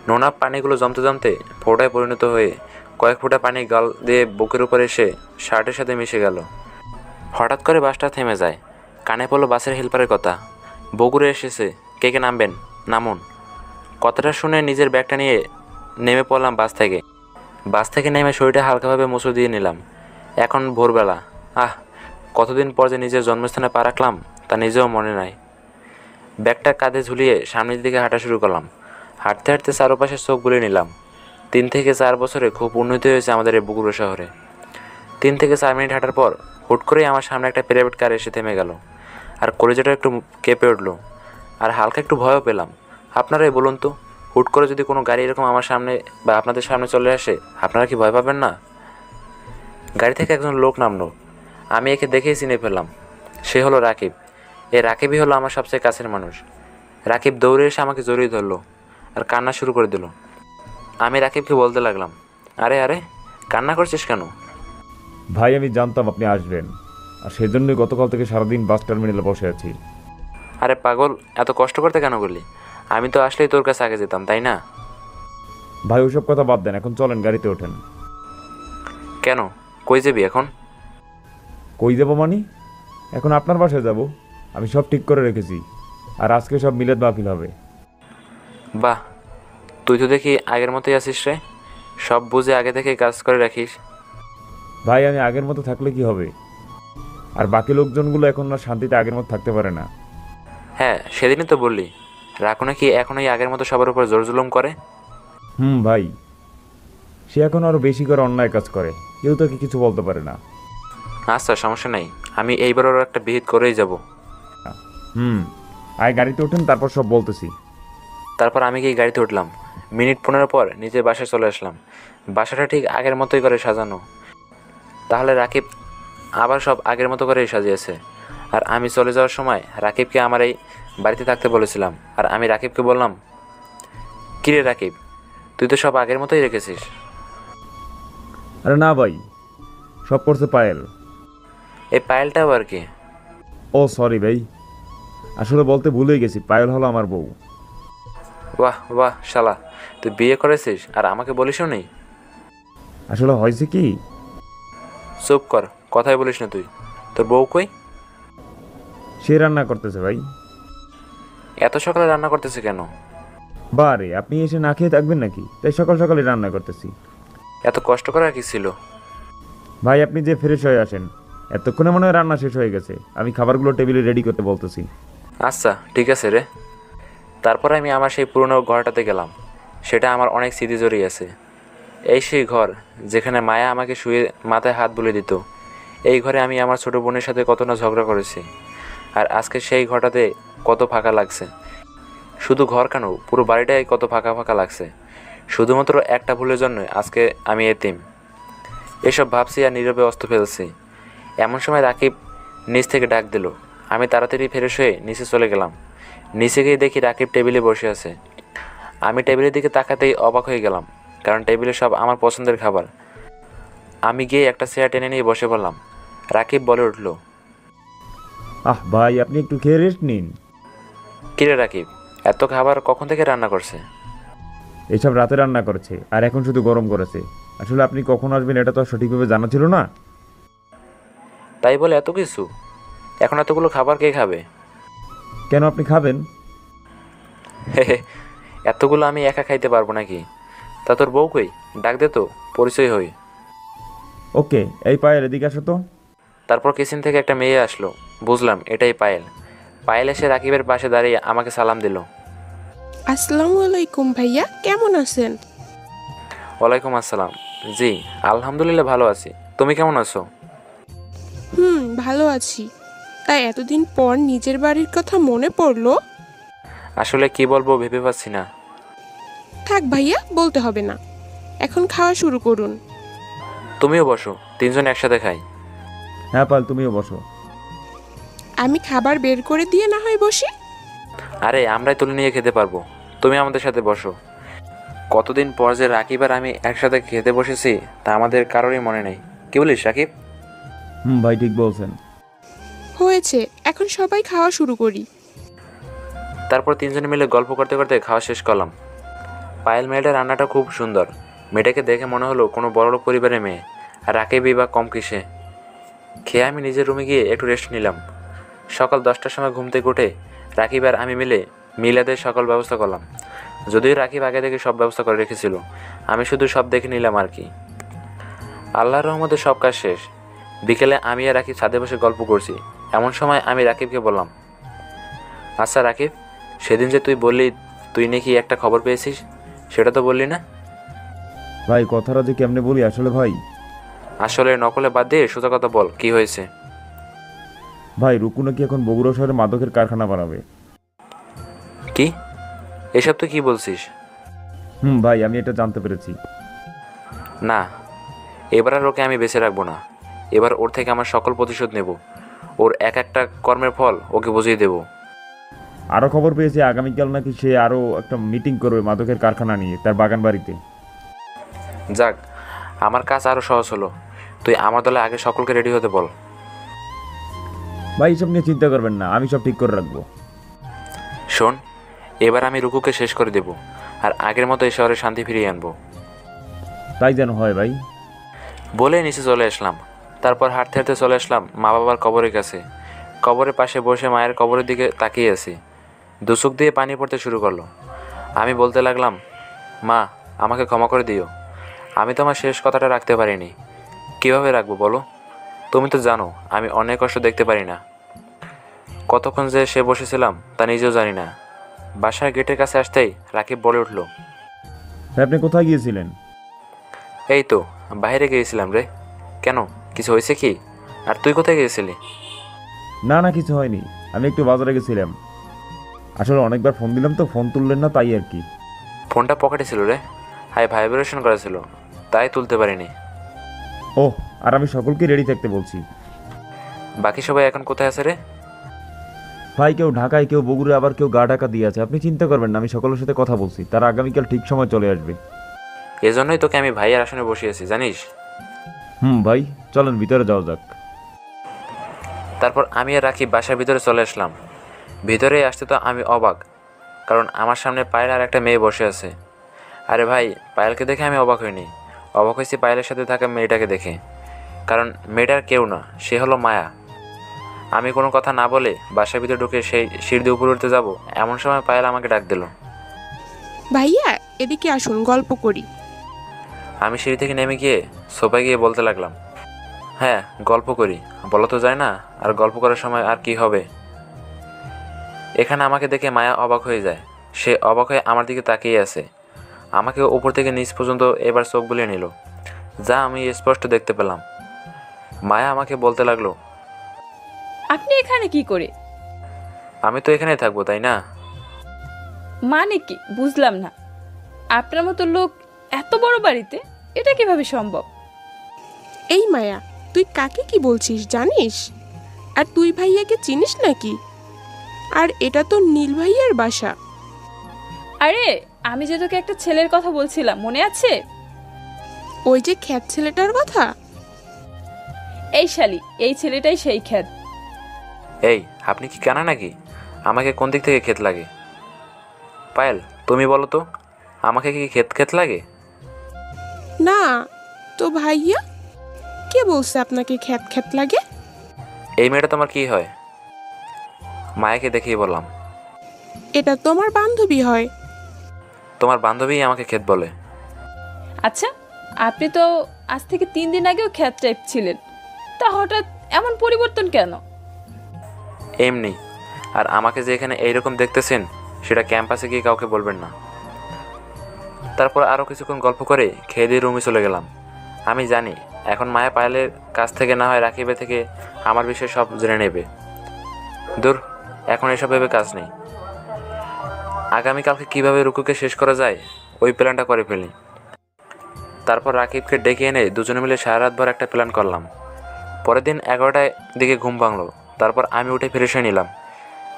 Speaker 2: নোনা পানিগুলো জমতে জমতে ফোঁটায় পরিণত হয়ে কয়েক ফোঁটা পানি গাল দিয়ে বুকের উপর এসে শার্টের সাথে মিশে গেল। হঠাৎ করে বাসটা থেমে যায়। কানে পড়লো বাসের হেল্পারের কথা, বগুড়ে এসেছে, কে কে নামবেন, নামুন। কথাটা শুনে নিজের ব্যাগটা নিয়ে নেমে পড়লাম বাস থেকে নেমে শরীরটা হালকাভাবে মুছে দিয়ে নিলাম। এখন ভোরবেলা। কতদিন পর যে নিজের জন্মস্থানে পা রাখলাম তা নিজেও মনে নাই। ব্যাগটা কাঁধে ঝুলিয়ে সামনের দিকে হাঁটা শুরু করলাম। হাঁটতে হাঁটতে চারপাশে চোখ বুলিয়ে নিলাম। 3 থেকে 4 বছরে খুব উন্নতি হয়েছে আমাদের এই বগুড়া শহরে। 3 থেকে 4 মিনিট হাঁটার পর হুট করেই আমার সামনে একটা প্রাইভেট কার এসে থেমে গেল, আর কলেজাটা একটু কেঁপে উঠলো, আর হালকা একটু ভয়ও পেলাম। আপনারাই বলুন তো, হুট করে যদি কোনো গাড়ি এরকম আমার সামনে বা আপনাদের সামনে চলে আসে, আপনারা কি ভয় পাবেন না? গাড়ি থেকে একজন লোক নামলো। আমি একে দেখেই চিনে ফেললাম। সে হলো রাকিব। এই রাকিবই হলো আমার সবচেয়ে কাছের মানুষ। রাকিব দৌড়ে এসে আমাকে জড়িয়ে ধরলো আর কান্না শুরু করে দিল। আমি রাকিবকে বলতে লাগলাম, আরে আরে কান্না করছিস কেন?
Speaker 7: ভাই আমি জানতাম আপনি আসবেন, আর সেজন্যই গতকাল থেকে সারাদিন বাস টার্মিনালে বসে আছি।
Speaker 2: আরে পাগল, এত কষ্ট করতে কেন করলি? আমি তো আসলেই তোর কাছে আগে যেতাম, তাই না?
Speaker 7: ভাই ওসব কথা বাদ দেন, এখন চলেন গাড়িতে ওঠেন।
Speaker 2: কেন, কই যাবি এখন?
Speaker 7: কই যাবো মানে? এখন আপনার বাসায় যাব। আমি সব ঠিক করে রেখেছি, আর আজকে সব মিলাদ মাহফিল হবে।
Speaker 2: বাহ, তুই তো দেখি আগের মতোই আছিস রে, সব বুঝে আগে থেকে কাজ করে রাখিস।
Speaker 7: ভাই আমি আগের মতো থাকলে কি হবে? আর বাকি লোকজনগুলো এখন আর শান্তিতে আগের মতো থাকতে পারে না।
Speaker 2: হ্যাঁ, সেদিনই তো বললি রাখো নাকি এখনই আগের মতো সবার উপর জোর জুলুম করে।
Speaker 7: ভাই সে এখন আরো বেশি করে অন্যায় কাজ করে, কেউ তাকে কিছু বলতে পারে না।
Speaker 2: আচ্ছা সমস্যা নেই, আমি এইবার ওর একটা বিহিত করেই যাব।
Speaker 7: আয় গাড়িতে ওঠেন, তারপর সব বলতেছি।
Speaker 2: তারপর আমি গিয়ে গাড়িতে উঠলাম। মিনিট 15 পর নিজের বাসায় চলে আসলাম। বাসাটা ঠিক আগের মতোই করে সাজানো। তাহলে রাকিব আবার সব আগের মতো করেই সাজিয়েছে। আর আমি চলে যাওয়ার সময় রাকিবকে আমার এই বাড়িতে থাকতে বলেছিলাম। আর আমি রাকিবকে বললাম, কিরে রাকিব, তুই তো সব আগের মতোই রেখেছিস।
Speaker 7: আরে না ভাই, সব করছে পায়েল।
Speaker 2: এই পায়েলটা আবার কি?
Speaker 7: ও সরি ভাই, আসলে বলতে ভুলেই গেছি, পায়েল হলো আমার বউ।
Speaker 2: বাহ বাহ শালা, তুই বিয়ে করেছিস আর আমাকে বলিসও নেই?
Speaker 7: আসলে হয়েছে কি,
Speaker 2: চুপ কর, কথাই বলিস না তুই। তোর বউ কই?
Speaker 7: সে রান্না করতেছে ভাই।
Speaker 2: এত সকালে রান্না করতেছে কেন?
Speaker 7: বারে আপনি এসে না খেয়ে থাকবেন নাকি? তাই সকাল সকালে রান্না করতেছি।
Speaker 2: এত কষ্ট করার কি ছিল?
Speaker 7: ভাই আপনি যে ফ্রেশ হয়ে আসেন, এতক্ষণে মনে হয় রান্না শেষ হয়ে গেছে। আমি খাবারগুলো টেবিলে রেডি করতে বলতেছি।
Speaker 2: আচ্ছা ঠিক আছে রে। তারপর আমি আমার সেই পুরনো ঘরটাতে গেলাম। সেটা আমার অনেক স্মৃতি জড়িয়ে আছে। এই সেই ঘর যেখানে মায়া আমাকে শুয়ে মাথায় হাত বুলিয়ে দিত। এই ঘরে আমি আমার ছোটো বোনের সাথে কত না ঝগড়া করেছি। আর আজকে সেই ঘরটাতে কত ফাঁকা লাগছে। শুধু ঘর কেন, পুরো বাড়িটাই কত ফাঁকা ফাঁকা লাগছে। শুধুমাত্র একটা ভুলের জন্য আজকে আমি এতিম। এসব ভাবছি আর নীরবে অস্ত ফেলছি। এমন সময় রাকিব নিচ থেকে ডাক দিল। আমি তাড়াতাড়ি ফ্রেশ হয়ে নিচে চলে গেলাম। নিচে গিয়ে দেখি রাকিব টেবিলে বসে আছে। আমি টেবিলের দিকে তাকাতেই অবাক হয়ে গেলাম, কারণ টেবিলে সব আমার পছন্দের খাবার। আমি গিয়ে একটা চেয়ার টেনে নিয়ে বসে পড়লাম। রাকিব বলে উঠল,
Speaker 7: ভাই আপনি একটু খেয়ে রেস্ট নিন।
Speaker 2: কিরে রাকিব, এত খাবার কখন থেকে রান্না করছে?
Speaker 7: এইসব রাতে রান্না করেছে, আর এখন শুধু গরম করেছে। আসলে আপনি কখন আসবেন এটা তো সঠিকভাবে জানা ছিল না।
Speaker 2: তাই বলে এত কিছু? এখন এতগুলো খাবার কে খাবে?
Speaker 7: কেন, আপনি খাবেন?
Speaker 2: এতগুলো আমি একা খাইতে পারবো নাকি? তা তোর বউ কই? ডাক দে তো, পরিচয় হই।
Speaker 7: ওকে, এই পায়েল এদিকে আসো তো।
Speaker 2: তারপর কিচেন থেকে একটা মেয়ে আসলো, বুঝলাম এটাই পায়েল। পায়েল এসে রাকিবের পাশে দাঁড়িয়ে আমাকে সালাম দিল।
Speaker 11: আসসালামু আলাইকুম ভাইয়া, কেমন আছেন?
Speaker 2: ওয়ালাইকুম আসসালাম। জি আলহামদুলিল্লাহ ভালো আছি, তুমি কেমন আছো?
Speaker 11: ভালো আছি। তাই এতদিন পর নিজের বাড়ির কথা মনে পড়লো?
Speaker 2: আসলে কি বলবো ভেবে পাচ্ছি না।
Speaker 11: থাক ভাইয়া, বলতে হবে না, এখন খাওয়া শুরু করুন।
Speaker 2: তুমিও বসো, তিনজন একসাথে খাই।
Speaker 7: হ্যাঁ পায়েল, তুমিও বসো।
Speaker 11: আমি খাবার বের করে দিয়ে না হয় বসি।
Speaker 2: আরে আমরাই তুলে নিয়ে খেতে পারবো, তুমি আমাদের সাথে বসো। কতদিন পর যে রাকিব আর আমি একসাথে খেতে বসেছি তা আমাদের কারোরই মনে নেই। কি বলিস রাকিব?
Speaker 7: ভাই ঠিক বলছেন।
Speaker 11: হয়েছে, এখন সবাই খাওয়া শুরু করি।
Speaker 2: তারপর তিনজনে মিলে গল্প করতে করতে খাওয়া শেষ করলাম। পায়েল মেয়েটার রান্নাটা খুব সুন্দর। মেয়েটাকে দেখে মনে হলো কোনো বড়লোক পরিবারের মেয়ে, আর রাকিবই বা কম কিসে। খেয়ে আমি নিজের রুমে গিয়ে একটু রেস্ট নিলাম। সকাল 10টার সময় ঘুম থেকে উঠে রাকিব আর আমি মিলে মিলাদের সকল ব্যবস্থা করলাম। যদিও রাকিব আগে থেকে সব ব্যবস্থা করে রেখেছিল, আমি শুধু সব দেখে নিলাম আর কি। আল্লাহর রহমতে সব কাজ শেষ। বিকেলে আমি আর রাকিব ছাদে বসে গল্প করছি। এমন সময় আমি রাকিবকে বললাম, আচ্ছা রাকিব, সেদিন যে তুই বললি তুই নাকি একটা খবর পেয়েছিস, সেটা তো বললি না?
Speaker 7: ভাই কথাটা যে কেমনে বলি আসলে ভাই।
Speaker 2: আসলে নকলে বাদ দিয়ে সোজা কথা বল, কি হয়েছে?
Speaker 7: ভাই রুকু নাকি এখন বগুড়া শহরে মাদকের কারখানা বানাবে।
Speaker 2: কি? এসব তুই কি বলছিস?
Speaker 7: ভাই আমি এটা জানতে পেরেছি।
Speaker 2: না, এবার আর ওকে আমি বেঁচে রাখবো না। এবার ওর থেকে আমার সকল প্রতিশোধ নেব। ওর এক একটা কর্মের ফল ওকে বুঝিয়ে দেব।
Speaker 7: আরও খবর পেয়েছি আগামীকাল নাকি সে আরও একটা মিটিং করবে মাদকের কারখানা নিয়ে তার বাগান বাড়িতে।
Speaker 2: যাক, আমার কাজ আরও সহজ হলো। তুই আমার দলে আগে সকলকে রেডি হতে বল।
Speaker 7: ভাই এসব নিয়ে চিন্তা করবেন না, আমি সব ঠিক করে রাখবো।
Speaker 2: শোন, এবার আমি রুকুকে শেষ করে দেব, আর আগের মতো এই শহরে শান্তি ফিরিয়ে আনবো।
Speaker 7: তাই যেন হয় ভাই।
Speaker 2: বলে নিচে চলে আসলাম। তারপর হাঁটতে হাঁটতে চলে আসলাম মা বাবার কবরের কাছে। কবরের পাশে বসে মায়ের কবরের দিকে তাকিয়ে আছি। দুচোখ দিয়ে পানি পড়তে শুরু করলো। আমি বলতে লাগলাম, মা আমাকে ক্ষমা করে দিও। আমি তো আমার শেষ কথাটা রাখতে পারিনি। কীভাবে রাখবো বলো? তুমি তো জানো আমি অনেক কষ্ট দেখতে পারি না। কতক্ষণ যে সে বসেছিলাম তা নিজেও জানি না। বাসার গেটের কাছে আসতেই রাকিব বলে উঠল,
Speaker 7: আপনি কোথায় গিয়েছিলেন?
Speaker 2: এই তো বাইরে গিয়েছিলাম রে। কেন, কিছু হয়েছে কি? আর তুই কোথায় গিয়েছিলি?
Speaker 7: না না, কিছু হয়নি, আমি একটু বাজারে গেছিলাম। আসলে অনেকবার ফোন দিলাম তো ফোন তুললেন না, তাই আর কি।
Speaker 2: ফোনটা পকেটে ছিল রে, হাই ভাইব্রেশন করেছিল, তাই তুলতে পারিনি।
Speaker 7: ওহ, আর আমি সকলকে রেডি থাকতে বলছি।
Speaker 2: বাকি সবাই এখন কোথায় আছে রে?
Speaker 7: ভাই কেউ ঢাকায়, কেউ বগুড়ে, আবার কেউ গা ঢাকা দিয়ে আছে। আপনি চিন্তা করবেন না, আমি সকলের সাথে কথা বলছি, তারা আগামীকাল ঠিক সময় চলে আসবে।
Speaker 2: এজন্যই তোকে আমি ভাইয়ের আসনে বসিয়েছি জানিস।
Speaker 7: ভাই চলেন ভিতরে যাওয়া যাক।
Speaker 2: তারপর আমি আর রাকিব বাসার ভিতরে চলে আসলাম। ভিতরে আসতে তো আমি অবাক, কারণ আমার সামনে পায়েল আর একটা মেয়ে বসে আছে। আরে ভাই, পায়েলকে দেখে আমি অবাক হইনি, অবাক হয়েছি পায়েলের সাথে থাকা মেয়েটাকে দেখে। কারণ মেয়েটার কেউ না, সে হলো মায়া। আমি কোনো কথা না বলে বাসার ভিতরে ঢুকে সেই সিঁড়ি দিয়ে উপরে উঠতে যাবো, এমন সময় পায়েল আমাকে ডাক দিল।
Speaker 11: ভাইয়া এদিকে আসুন, গল্প করি।
Speaker 2: আমি সিঁড়ি থেকে নেমে গিয়ে সোফায় গিয়ে বলতে লাগলাম, হ্যাঁ গল্প করি, বলা তো যায় না, আর গল্প করার সময় আর কি হবে। এখানে আমাকে দেখে মায়া অবাক হয়ে যায়। সে অবাক হয়ে আমার দিকে তাকিয়ে আছে। আমাকে উপর থেকে নিচ পর্যন্ত এবার চোখ বুলিয়ে নিল, যা আমি স্পষ্ট দেখতে পেলাম। মায়া আমাকে বলতে লাগলো,
Speaker 1: আপনি এখানে কি করে?
Speaker 2: আমি তো এখানেই থাকবো, তাই না?
Speaker 1: মানে কি বুঝলাম না। আপনার মতো লোক এত বড় বাড়িতে, এটা কিভাবে সম্ভব?
Speaker 11: এই মায়া, তুই কাকে কি বলছিস জানিস? আর তুই ভাইয়াকে চিনিস নাকি? আর এটা তো নীল ভাইয়ার বাসা।
Speaker 1: আরে আমি যে তোকে একটা ছেলের কথা বলছিলাম, মনে আছে?
Speaker 11: ওই যে খ্যাত ছেলেটার কথা।
Speaker 1: এই শালি, এই ছেলেটাই সেই খ্যাত।
Speaker 2: এই আপনি কি কানা নাকি? আমাকে কোন দিক থেকে ক্ষেত লাগে? পায়েল তুমি বলো তো, আমাকে কি ক্ষেত ক্ষেত লাগে?
Speaker 11: না তো ভাইয়া, কে বলছে আপনাকে খ্যাত খ্যাত লাগে?
Speaker 2: এই মেয়েটা তোমার কি হয়? মায়াকে দেখেই বললাম,
Speaker 11: এটা তো আমার বান্ধবী হয়।
Speaker 2: তোমার বান্ধবী আমাকে ক্ষেত বলে?
Speaker 1: আচ্ছা, আপনি তো আজ থেকে 3 দিন আগেও খ্যাত টাইপ ছিলেন, তা হঠাৎ এমন পরিবর্তন কেন?
Speaker 2: এমনি। আর আমাকে যে এখানে এইরকম দেখতেছেন সেটা ক্যাম্পাসে গিয়ে কাউকে বলবেন না। তারপর আরও কিছুক্ষণ গল্প করে খেয়ে দিয়ে রুমে চলে গেলাম। আমি জানি এখন মায়া পায়েলের কাছ থেকে না হয় রাকিবের থেকে আমার বিষয়ে সব জেনে নেবে। দূর, এখন এসব ভেবে কাজ নেই। আগামীকালকে কীভাবে রুকুকে শেষ করা যায় ওই প্ল্যানটা করে ফেলি। তারপর রাকিবকে ডেকে এনে দুজনে মিলে সারা রাতভর একটা প্ল্যান করলাম। পরের দিন 11টার দিকে ঘুম ভাঙলো। তারপর আমি উঠে ফ্রেশ হয়ে নিলাম।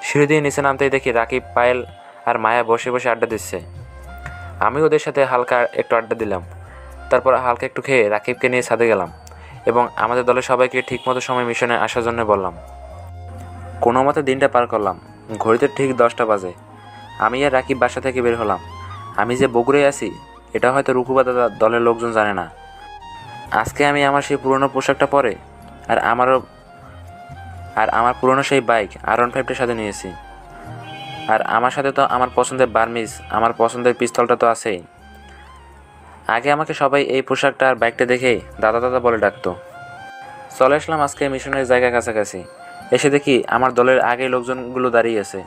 Speaker 2: সিঁড়ি দিয়ে নিচে নামতেই দেখি রাকিব, পায়েল আর মায়া বসে বসে আড্ডা দিচ্ছে। আমি ওদের সাথে হালকা একটু আড্ডা দিলাম। তারপর হালকা একটু খেয়ে রাকিবকে নিয়ে ছাদে গেলাম এবং আমাদের দলের সবাইকে ঠিকমতো সময় মিশনে আসার জন্য বললাম। কোনো মতে দিনটা পার করলাম। ঘড়িতে ঠিক 10টা বাজে। আমি আর রাকিব বাসা থেকে বের হলাম। আমি যে বগুড়ায় আছি এটা হয়তো রুকু বা দাদা দলের লোকজন জানে না। আজকে আমি আমার সেই পুরনো পোশাকটা পরে আর আমার পুরনো সেই বাইক R15টা সাথে নিয়েছি। আর আমার সাথে তো আমার পছন্দের বার্মিজ, আমার পছন্দের পিস্তলটা তো আছেই। আগে আমাকে সবাই এই পোশাকটা আর বাইকটা দেখেই দাদা দাদা বলে ডাকতো। চলে আসলাম আজকে মিশনের জায়গা কাছাকাছি। এসে দেখি আমার দলের আগে লোকজনগুলো দাঁড়িয়ে আছে।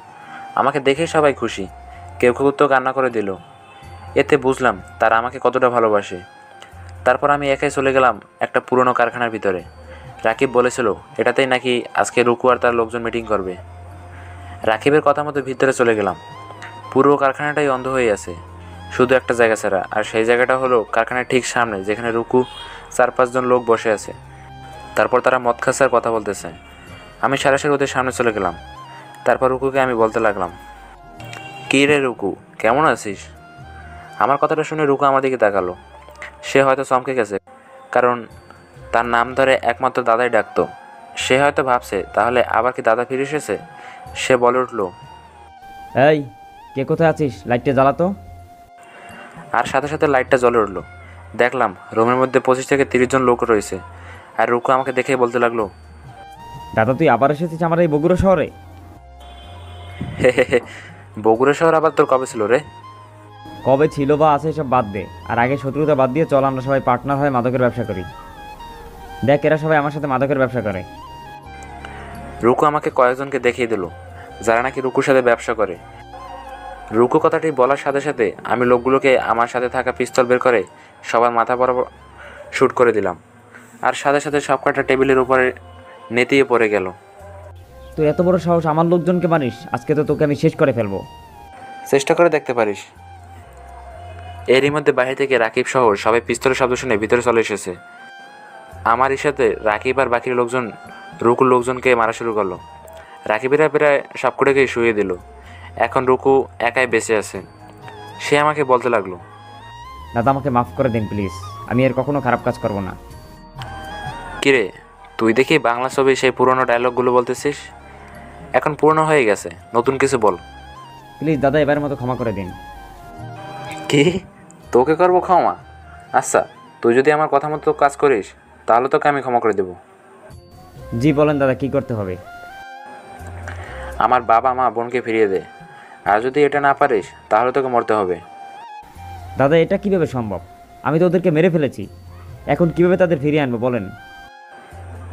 Speaker 2: আমাকে দেখেই সবাই খুশি, কেউ কেউ তো কান্না করে দিল। এতে বুঝলাম তারা আমাকে কতটা ভালোবাসে। তারপর আমি একাই চলে গেলাম একটা পুরনো কারখানার ভিতরে। রাকিব বলেছিল এটাতেই নাকি আজকে রুকু আর তার লোকজন মিটিং করবে। রাকিবের কথা মতো ভিতরে চলে গেলাম। পুরো কারখানাটাই অন্ধ হয়ে আছে, শুধু একটা জায়গা ছাড়া। আর সেই জায়গাটা হলো কারখানার ঠিক সামনে, যেখানে রুকু 4-5 জন লোক বসে আছে। তারপর তারা মদ খাচ্ছে আর কথা বলতেছে। আমি সরাসরি ওদের সামনে চলে গেলাম। তারপর রুকুকে আমি বলতে লাগলাম, কী রে রুকু, কেমন আছিস? আমার কথাটা শুনে রুকু আমার দিকে তাকালো। সে হয়তো চমকে গেছে, কারণ তার নাম ধরে একমাত্র দাদাই ডাকতো। সে হয়তো ভাবছে তাহলে আবার কি দাদা ফিরে এসেছে। সে বলে উঠল,
Speaker 5: এই কে কোথায় আছিস, লাইটটা জ্বালাতো।
Speaker 2: আর সাথে সাথে লাইটটা জ্বলে উঠল। দেখলাম রুমের মধ্যে 25 থেকে 30 জন লোক রয়েছে। আর রুকু আমাকে দেখেই বলতে লাগলো,
Speaker 5: দাদা তুই আবার এসেছিস আমার এই বগুড়া শহরে?
Speaker 2: বগুড়া শহর আবার তোর কবে ছিল রে?
Speaker 5: কবে ছিল বা আছে সব বাদ দে, আর আগে শত্রুতা বাদ দিয়ে চল আমরা সবাই পার্টনার হয়ে মাদকের ব্যবসা করি। দেখ এরা সবাই আমার সাথে মাদকের ব্যবসা করে।
Speaker 2: রুকু আমাকে কয়েকজনকে দেখিয়ে দিল যারা নাকি রুকুর সাথে ব্যবসা করে। রুকু কথাটি বলার সাথে সাথে আমি লোকগুলোকে আমার সাথে থাকা পিস্তল বের করে সবার মাথা বরাবর শ্যুট করে দিলাম। আর সাথে সাথে সব কটা টেবিলের উপরে নেতিয়ে পড়ে গেল।
Speaker 5: তুই এত বড় সাহস আমার লোকজনকে মানিস, আজকে তো তোকে আমি শেষ করে ফেলবো।
Speaker 2: চেষ্টা করে দেখতে পারিস। এরই মধ্যে বাইরে থেকে রাকিব সহ সবাই পিস্তলের শব্দ শুনে ভিতরে চলে এসেছে। আমার সাথে রাকিব আর বাকি লোকজন রুকুর লোকজনকে মারা শুরু করলো। রাকিবেরা প্রায় সবকটাকেই শুয়ে দিল। এখন রুকু একাই বেঁচে আছে। সে আমাকে বলতে লাগলো,
Speaker 5: দাদা আমাকে মাফ করে দিন প্লিজ, আমি আর কখনো খারাপ কাজ করব না।
Speaker 2: কিরে তুই দেখি বাংলা ছবি সেই পুরনো ডায়লগগুলো বলতেছিস? এখন পুরনো হয়ে গেছে, নতুন কিছু বল।
Speaker 5: প্লিজ দাদা এবারের মতো ক্ষমা করে দিন।
Speaker 2: কি তোকে করবো ক্ষমা? আচ্ছা তুই যদি আমার কথা মতো কাজ করিস তাহলে তোকে আমি ক্ষমা করে দেব।
Speaker 5: জি বলেন দাদা, কি করতে হবে?
Speaker 2: আমার বাবা মা বোনকে ফিরিয়ে দে। আর যদি এটা না পারিস তাহলে তোকে মরতে হবে।
Speaker 5: দাদা এটা কিভাবে সম্ভব? আমি তো ওদেরকে মেরে ফেলেছি, এখন কিভাবে তাদের ফিরিয়ে আনবো বলেন?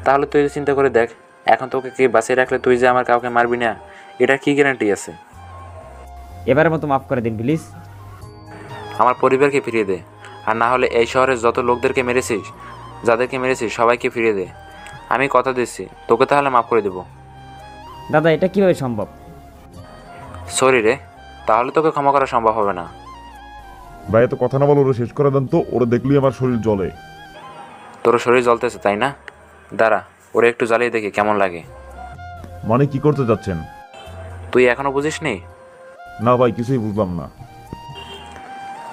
Speaker 2: তাহলে তুই চিন্তা করে দেখ, এখন তোকে কে বাঁচিয়ে রাখলে তুই যে আমার কাউকে মারবি না, এটা কি গ্যারান্টি আছে?
Speaker 5: এবারের মতো মাফ করে দিন প্লিজ।
Speaker 2: আমার পরিবারকে ফিরিয়ে দে। আর না হলে এই শহরের যত লোকদেরকে মেরেছিস, যাদেরকে মেরেছিস সবাইকে ফিরিয়ে দে। আমি কথা দিচ্ছি তোকে তাহলে মাফ করে দেব।
Speaker 5: দাদা এটা কিভাবে সম্ভব?
Speaker 2: সরি রে, তাহলে তোকে ক্ষমা করা সম্ভব হবে না।
Speaker 7: ভাই এত কথা না বলো, ওরা শেষ করে দেন তো, ওরা দেখলেই আমার শরীর জ্বলে।
Speaker 2: তোর শরীর জ্বলতেছে তাই না? দাঁড়া ওরে একটু জ্বালিয়ে দেখি কেমন লাগে।
Speaker 7: মানে কি করতে যাচ্ছেন?
Speaker 2: তুই এখনো বুঝিস নি?
Speaker 7: না ভাই কিছুই বুঝলাম না।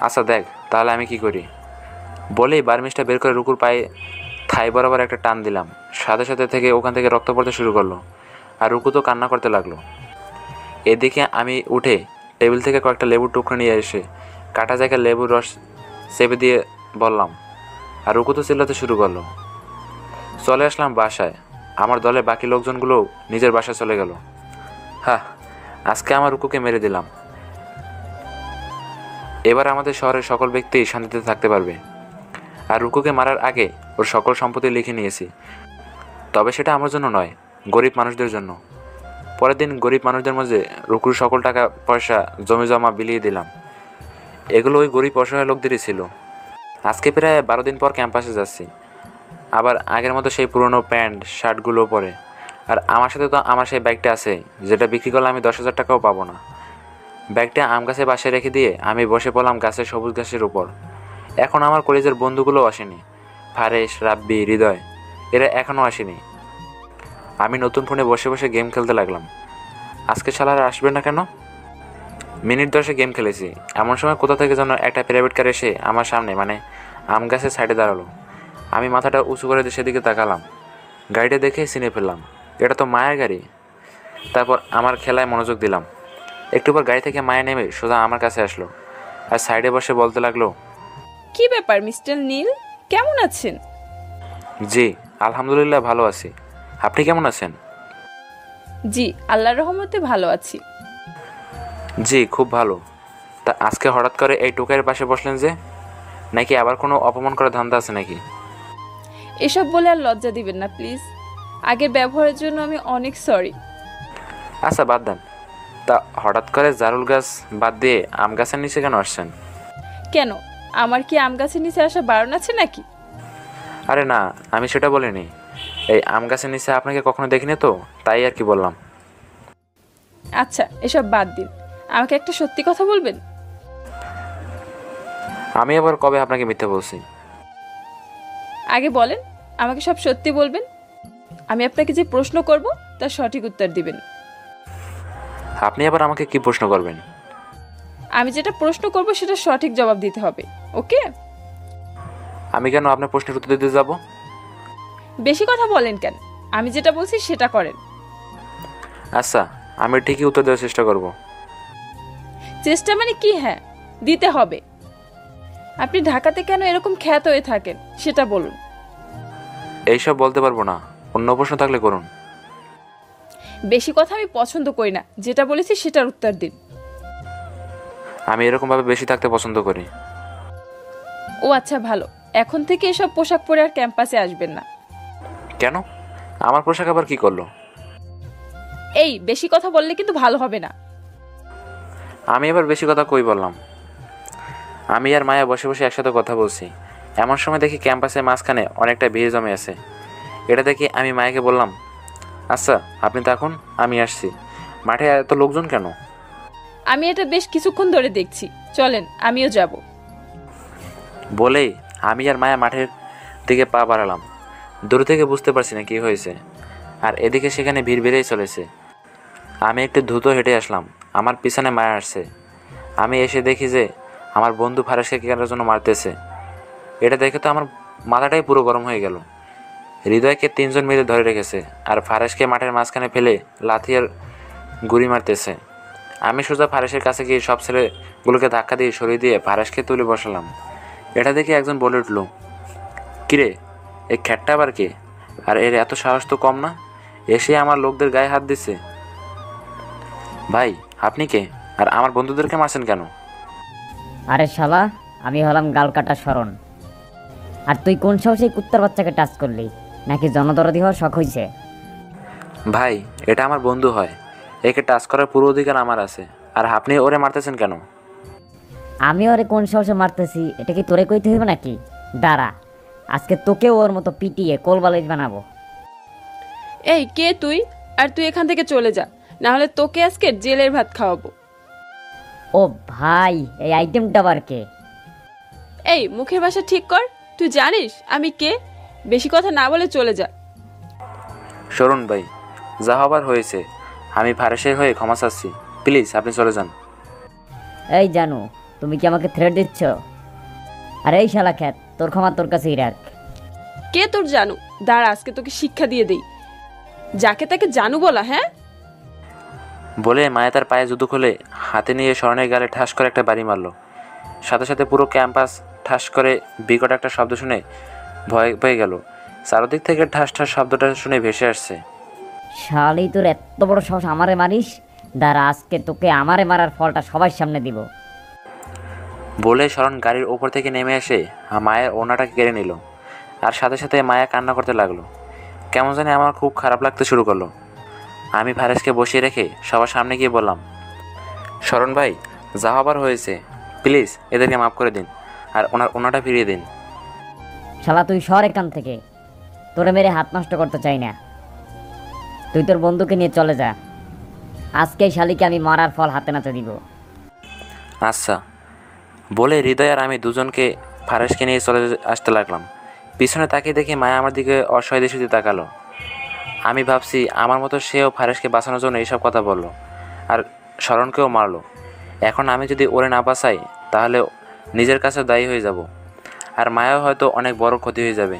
Speaker 2: আচ্ছা দেখ তাহলে আমি কি করি। বলেই বার্মিজটা বের করে রুকুর পায়ে থাই বরাবর একটা টান দিলাম। সাথে সাথে থেকে ওখান থেকে রক্ত পড়তে শুরু করলো। আর রুকু তো কান্না করতে লাগলো। এদিকে আমি উঠে টেবিল থেকে কয়েকটা লেবুর টুকরো নিয়ে এসে কাটা জায়গায় লেবুর রস চেপে দিয়ে বললাম। আর রুকু তো চিল্লাতে শুরু করলো। চলে আসলাম বাসায়। আমার দলে বাকি লোকজনগুলোও নিজের বাসায় চলে গেল। হ্যাঁ, আজকে আমার রুকুকে মেরে দিলাম। এবার আমাদের শহরের সকল ব্যক্তি শান্তিতে থাকতে পারবে। আর রুকুকে মারার আগে ওর সকল সম্পত্তি লিখে নিয়েছি। তবে সেটা আমার জন্য নয়, গরিব মানুষদের জন্য। পরের দিন গরিব মানুষদের মাঝে রুকুর সকল টাকা পয়সা জমি জমা বিলিয়ে দিলাম। এগুলো ওই গরিব অসহায় লোকদেরই ছিল। আজকে প্রায় 12 দিন পর ক্যাম্পাসে যাচ্ছি। আবার আগের মতো সেই পুরনো প্যান্ট শার্টগুলো পরে। আর আমার সাথে তো আমার সেই ব্যাগটা আছে, যেটা বিক্রি করলে আমি 10,000 টাকাও পাবো না। ব্যাগটা আম গাছে বাসায় রেখে দিয়ে আমি বসে পড়লাম গাছের সবুজ ঘাসের উপর। এখন আমার কলেজের বন্ধুগুলোও আসেনি। ফারেশ, রাব্বি, হৃদয়, এরা এখনও আসেনি। আমি নতুন ফোনে বসে বসে গেম খেলতে লাগলাম। আজকে শালারা আসবে না কেন? মিনিট 10 গেম খেলেছি, এমন সময় কোথা থেকে যেন একটা প্রাইভেট কার এসে আমার সামনে মানে আম গাছের সাইডে দাঁড়ালো। আমি মাথাটা উঁচু করে সেদিকে তাকালাম। গাড়িটা দেখে চিনে ফেললাম, এটা তো মায়ের গাড়ি। তারপর আমার খেলায় মনোযোগ দিলাম। একটু পর গাড়ি থেকে মায়া নেমে সোজা আমার কাছে আসলো আর সাইডে বসে বলতে লাগলো,
Speaker 1: কি ব্যাপার মিস্টার নীল, কেমন আছেন?
Speaker 2: জি আলহামদুলিল্লাহ ভালো আছি, আপনি কেমন আছেন?
Speaker 1: জি আল্লাহর রহমতে ভালো আছি।
Speaker 2: জি খুব ভালো। তা আজকে হঠাৎ করে এই টোকাইয়ের পাশে বসলেন যে? নাকি আবার কোনো অপমান করার ধান্দা আছে নাকি?
Speaker 1: এসব বলে আর লজ্জা দিবেন না প্লিজ। আগের ব্যবহারের জন্য আমি অনেক সরি।
Speaker 2: আচ্ছা বাদ দেন। তা হঠাৎ করে জারুল গাছ বাদ দিয়ে আম গাছের নিচে কেন আসছেন?
Speaker 1: কেন, আমার কি আম গাছের নিচে আসা বারণ আছে নাকি?
Speaker 2: আরে না, আমি সেটা বলিনি। এই আম গাছের নিচে আপনাকে কখনো দেখিনি তো, তাই আর কি বললাম।
Speaker 1: আচ্ছা এসব বাদ দিন, আমাকে একটা সত্যি কথা বলবেন?
Speaker 2: আমি আবার কবে আপনাকে মিথ্যে বলছি?
Speaker 1: আগে বলেন, আমাকে সব সত্যি বলবেন। আমি আপনাকে যে প্রশ্ন করব তার সঠিক উত্তর দিবেন।
Speaker 2: আপনি আবার আমাকে কি প্রশ্ন করবেন?
Speaker 1: আমি যেটা প্রশ্ন করব সেটা সঠিক জবাব দিতে হবে, ওকে?
Speaker 2: আমি কেন আপনার প্রশ্নের উত্তর দিতে যাব?
Speaker 1: বেশি কথা বলেন কেন? আমি যেটা বলছি সেটা করেন।
Speaker 2: আচ্ছা আমি ঠিকই উত্তর দেওয়ার চেষ্টা করব।
Speaker 1: চেষ্টা মানে কি? হ্যাঁ, দিতে হবে। আপনি ঢাকাতে কেন এরকম খ্যাত হয়ে থাকেন সেটা বলুন।
Speaker 2: এইসব বলতে পারবো না, অন্য প্রশ্ন থাকলে করুন।
Speaker 1: বেশি কথা আমি পছন্দ করি না, যেটা বলেছি সেটার উত্তর দিন।
Speaker 2: আমি এরকমভাবে বেশি থাকতে পছন্দ করি।
Speaker 1: ও আচ্ছা ভালো, এখন থেকে এসব পোশাক পরে আর ক্যাম্পাসে আসবেন না।
Speaker 2: কেন? আমার পোশাক আবার কি করলো?
Speaker 1: এই বেশি কথা বললে কিন্তু ভালো হবে না।
Speaker 2: আমি এবার বেশি কথা কই বললাম? আমি আর মায়া বসে বসে একসাথে কথা বলছি। এমন সময় দেখি ক্যাম্পাসের মাঝখানে অনেকটা ভিড় জমে আছে। এটা দেখি আমি মায়াকে বললাম, আচ্ছা আপনি থাকুন, আমি আসছি। মাঠে এত লোকজন কেন?
Speaker 1: আমি এটা বেশ কিছুক্ষণ ধরে দেখছি, চলেন আমিও যাব।
Speaker 2: বলেই আমি আর মায়া মাঠের দিকে পা বাড়ালাম। দূর থেকে বুঝতে পারছি না কি হয়েছে, আর এদিকে সেখানে ভিড় বেড়েই চলেছে। আমি একটু দ্রুত হেঁটে আসলাম, আমার পিছনে মায়া আসছে। আমি এসে দেখি যে আমার বন্ধু ফারেসকে কেনার জন্য মারতেছে। এটা দেখে তো আমার মাথাটাই পুরো গরম হয়ে গেল। হৃদয়কে 3 জন মিলে ধরে রেখেছে আর ফারেসকে মাঠের মাঝখানে ফেলে লাথি আর গুড়ি মারতেছে। আমি সোজা ফারেসের কাছে গিয়ে সব ছেলেগুলোকে ধাক্কা দিয়ে সরিয়ে দিয়ে ফারেসকে তুলে বসালাম। এটা দেখে একজন বলে উঠল, কিরে এই খ্যাটটা আবার কে? আর এর এত সাহস তো কম না, এসে আমার লোকদের গায়ে হাত দিচ্ছে। ভাই আপনি কে, আর আমার বন্ধুদেরকে মারছেন কেন?
Speaker 12: আরে শালা, আমি হলাম গালকাটা শরণ। আর তুই কোন সাহসে কুত্তার বাচ্চাকে টাচ করলি? নাকি জনদরদি হওয়ার শখ হয়েছে?
Speaker 2: ভাই এটা আমার বন্ধু হয়, একে টাচ করার পুরো অধিকার আমার আছে। আর আপনি ওরে মারতেছেন কেন?
Speaker 12: আমি ওরে কোন সাহসে মারতেছি এটা কি তোরে কইতে হইবে নাকি? দাঁড়া, আজকে তোকেও ওর মতো পিটিয়ে কোলবালিশ বানাবো।
Speaker 1: এই কে তুই? আর তুই এখান থেকে চলে যা, না হলে তোকে আজকে জেলের ভাত খাওয়াবো।
Speaker 12: ও ভাই, এই আইটেমটা আবার কে?
Speaker 1: এই মুখের ভাষা ঠিক কর, তুই জানিস আমি কে? বেশি কথা না বলে চলে যা।
Speaker 2: শরণ ভাই, যা হবার হয়েছে, আমি ফারেসের হয়ে ক্ষমা চাচ্ছি, প্লিজ আপনি চলে যান।
Speaker 12: এই জানু, তুমি কি আমাকে থ্রেট দিচ্ছ? আর এই শালা খ্যাত, তোর ক্ষমা তোর কাছেই রাখ।
Speaker 1: কে তোর জানু? দাঁড়া আজকে তোকে শিক্ষা দিয়ে দেই। যাকে তাকে জানু বলা? হ্যাঁ
Speaker 2: বলে মায়া তার পায়ে জুতো খুলে হাতে নিয়ে শরণের গালে ঠাস করে একটা বাড়ি মারলো। সাথে সাথে পুরো ক্যাম্পাস ঠাস করে বিকট একটা শব্দ শুনে ভয় পেয়ে গেল। চারদিক থেকে ঠাস ঠাস শব্দটা শুনে ভেসে আসছে।
Speaker 12: শালি, তোর এত বড় সাহস আমারে মারিস? দাঁড়া, আজকে তোকে আমারে মারার ফলটা সবার সামনে দিব।
Speaker 2: বলে শরণ গাড়ির ওপর থেকে নেমে এসে মায়ের ওড়নাটাকে কেড়ে নিল, আর সাথে সাথে মায়া কান্না করতে লাগলো। কেমন জানি আমার খুব খারাপ লাগতে শুরু করলো। আমি ফারেসকে বসিয়ে রেখে সবার সামনে গিয়ে বললাম, শরণ ভাই, যা হবার হয়েছে, প্লিজ এদেরকে মাফ করে দিন আর ওনার ওনাটা ফিরিয়ে দিন।
Speaker 12: শালা তুই সর এখান থেকে, তোরে মেরে হাত নষ্ট করতে চাই না। তুই তোর বন্ধুকে নিয়ে চলে যা, আজকেই শালিকে আমি মারার ফল হাতে নাতে দিব।
Speaker 2: আচ্ছা বলে হৃদয় আর আমি দুজনকে ফারেসকে নিয়ে চলে আসতে লাগলাম। পিছনে তাকিয়ে দেখি মায়া আমার দিকে অসহায় দৃষ্টিতে তাকালো। আমি ভাবছি আমার মতো সেও ফারেসকে বাঁচানোর জন্য এইসব কথা বললো আর শরণকেও মারলো। এখন আমি যদি ওরে না বাঁচাই তাহলে নিজের কাছেও দায়ী হয়ে যাব, আর মায়াও হয়তো অনেক বড় ক্ষতি হয়ে যাবে।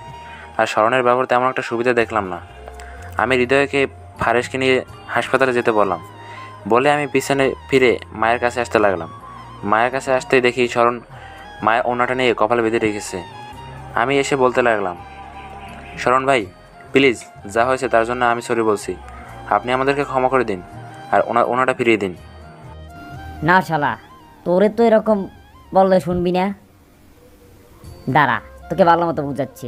Speaker 2: আর শরণের ব্যবহার তেমন একটা সুবিধা দেখলাম না। আমি হৃদয়কে ফারেসকে নিয়ে হাসপাতালে যেতে বললাম। বলে আমি পিছনে ফিরে মায়ের কাছে আসতে লাগলাম। মায়ের কাছে আসতেই দেখি শরণ মায়ের ওড়নাটা নিয়ে কপালে বেঁধে রেখেছে। আমি এসে বলতে লাগলাম, শরণ ভাই, প্লিজ যা হয়েছে তার জন্য আমি সরি বলছি, আপনি আমাদেরকে ক্ষমা করে দিন আর ওনাটা ফিরিয়ে দিন।
Speaker 12: না শালা, তোরে তো এরকম বললে শুনবি না। দাঁড়া, তোকে ভালো মতো বুঝাচ্ছি।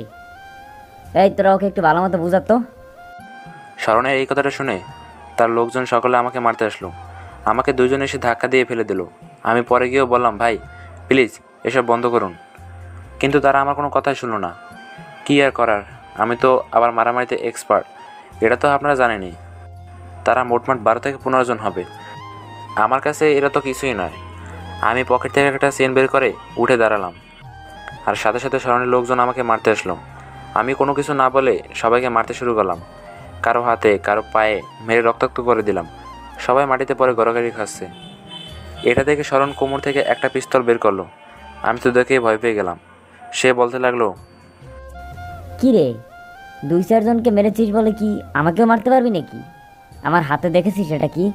Speaker 12: এই তোরা ওকে একটু ভালো মতো বুঝাতো।
Speaker 2: শরণের এই কথাটা শুনে তার লোকজন সকলে আমাকে মারতে আসলো। আমাকে দুজন এসে ধাক্কা দিয়ে ফেলে দিল। আমি পরে গিয়েও বললাম, ভাই প্লিজ এসব বন্ধ করুন, কিন্তু তারা আমার কোনো কথাই শুনলো না। কী আর করার, আমি তো আবার মারামারিতে এক্সপার্ট, এটা তো আপনারা জানেনই। তারা মোটমাট 12 থেকে 15 জন হবে। আমার কাছে এরা তো কিছুই নয়। আমি পকেট থেকে একটা চেন বের করে উঠে দাঁড়ালাম, আর সাথে সাথে শরণের লোকজন আমাকে মারতে আসলো। আমি কোনো কিছু না বলে সবাইকে মারতে শুরু করলাম। কারো হাতে, কারো পায়ে মেরে রক্তাক্ত করে দিলাম। সবাই মাটিতে পড়ে গড়াগড়ি খাচ্ছে। এটা দেখে শরণ কোমর থেকে একটা পিস্তল বের করলো। আমি তো দেখে ভয় পেয়ে গেলাম। সে বলতে লাগলো,
Speaker 12: কি রে, 2-4 জনকে মেরেছিস বলে কি আমাকেও মারতে পারবি নাকি? আমার হাতে দেখেছিস এটা কি?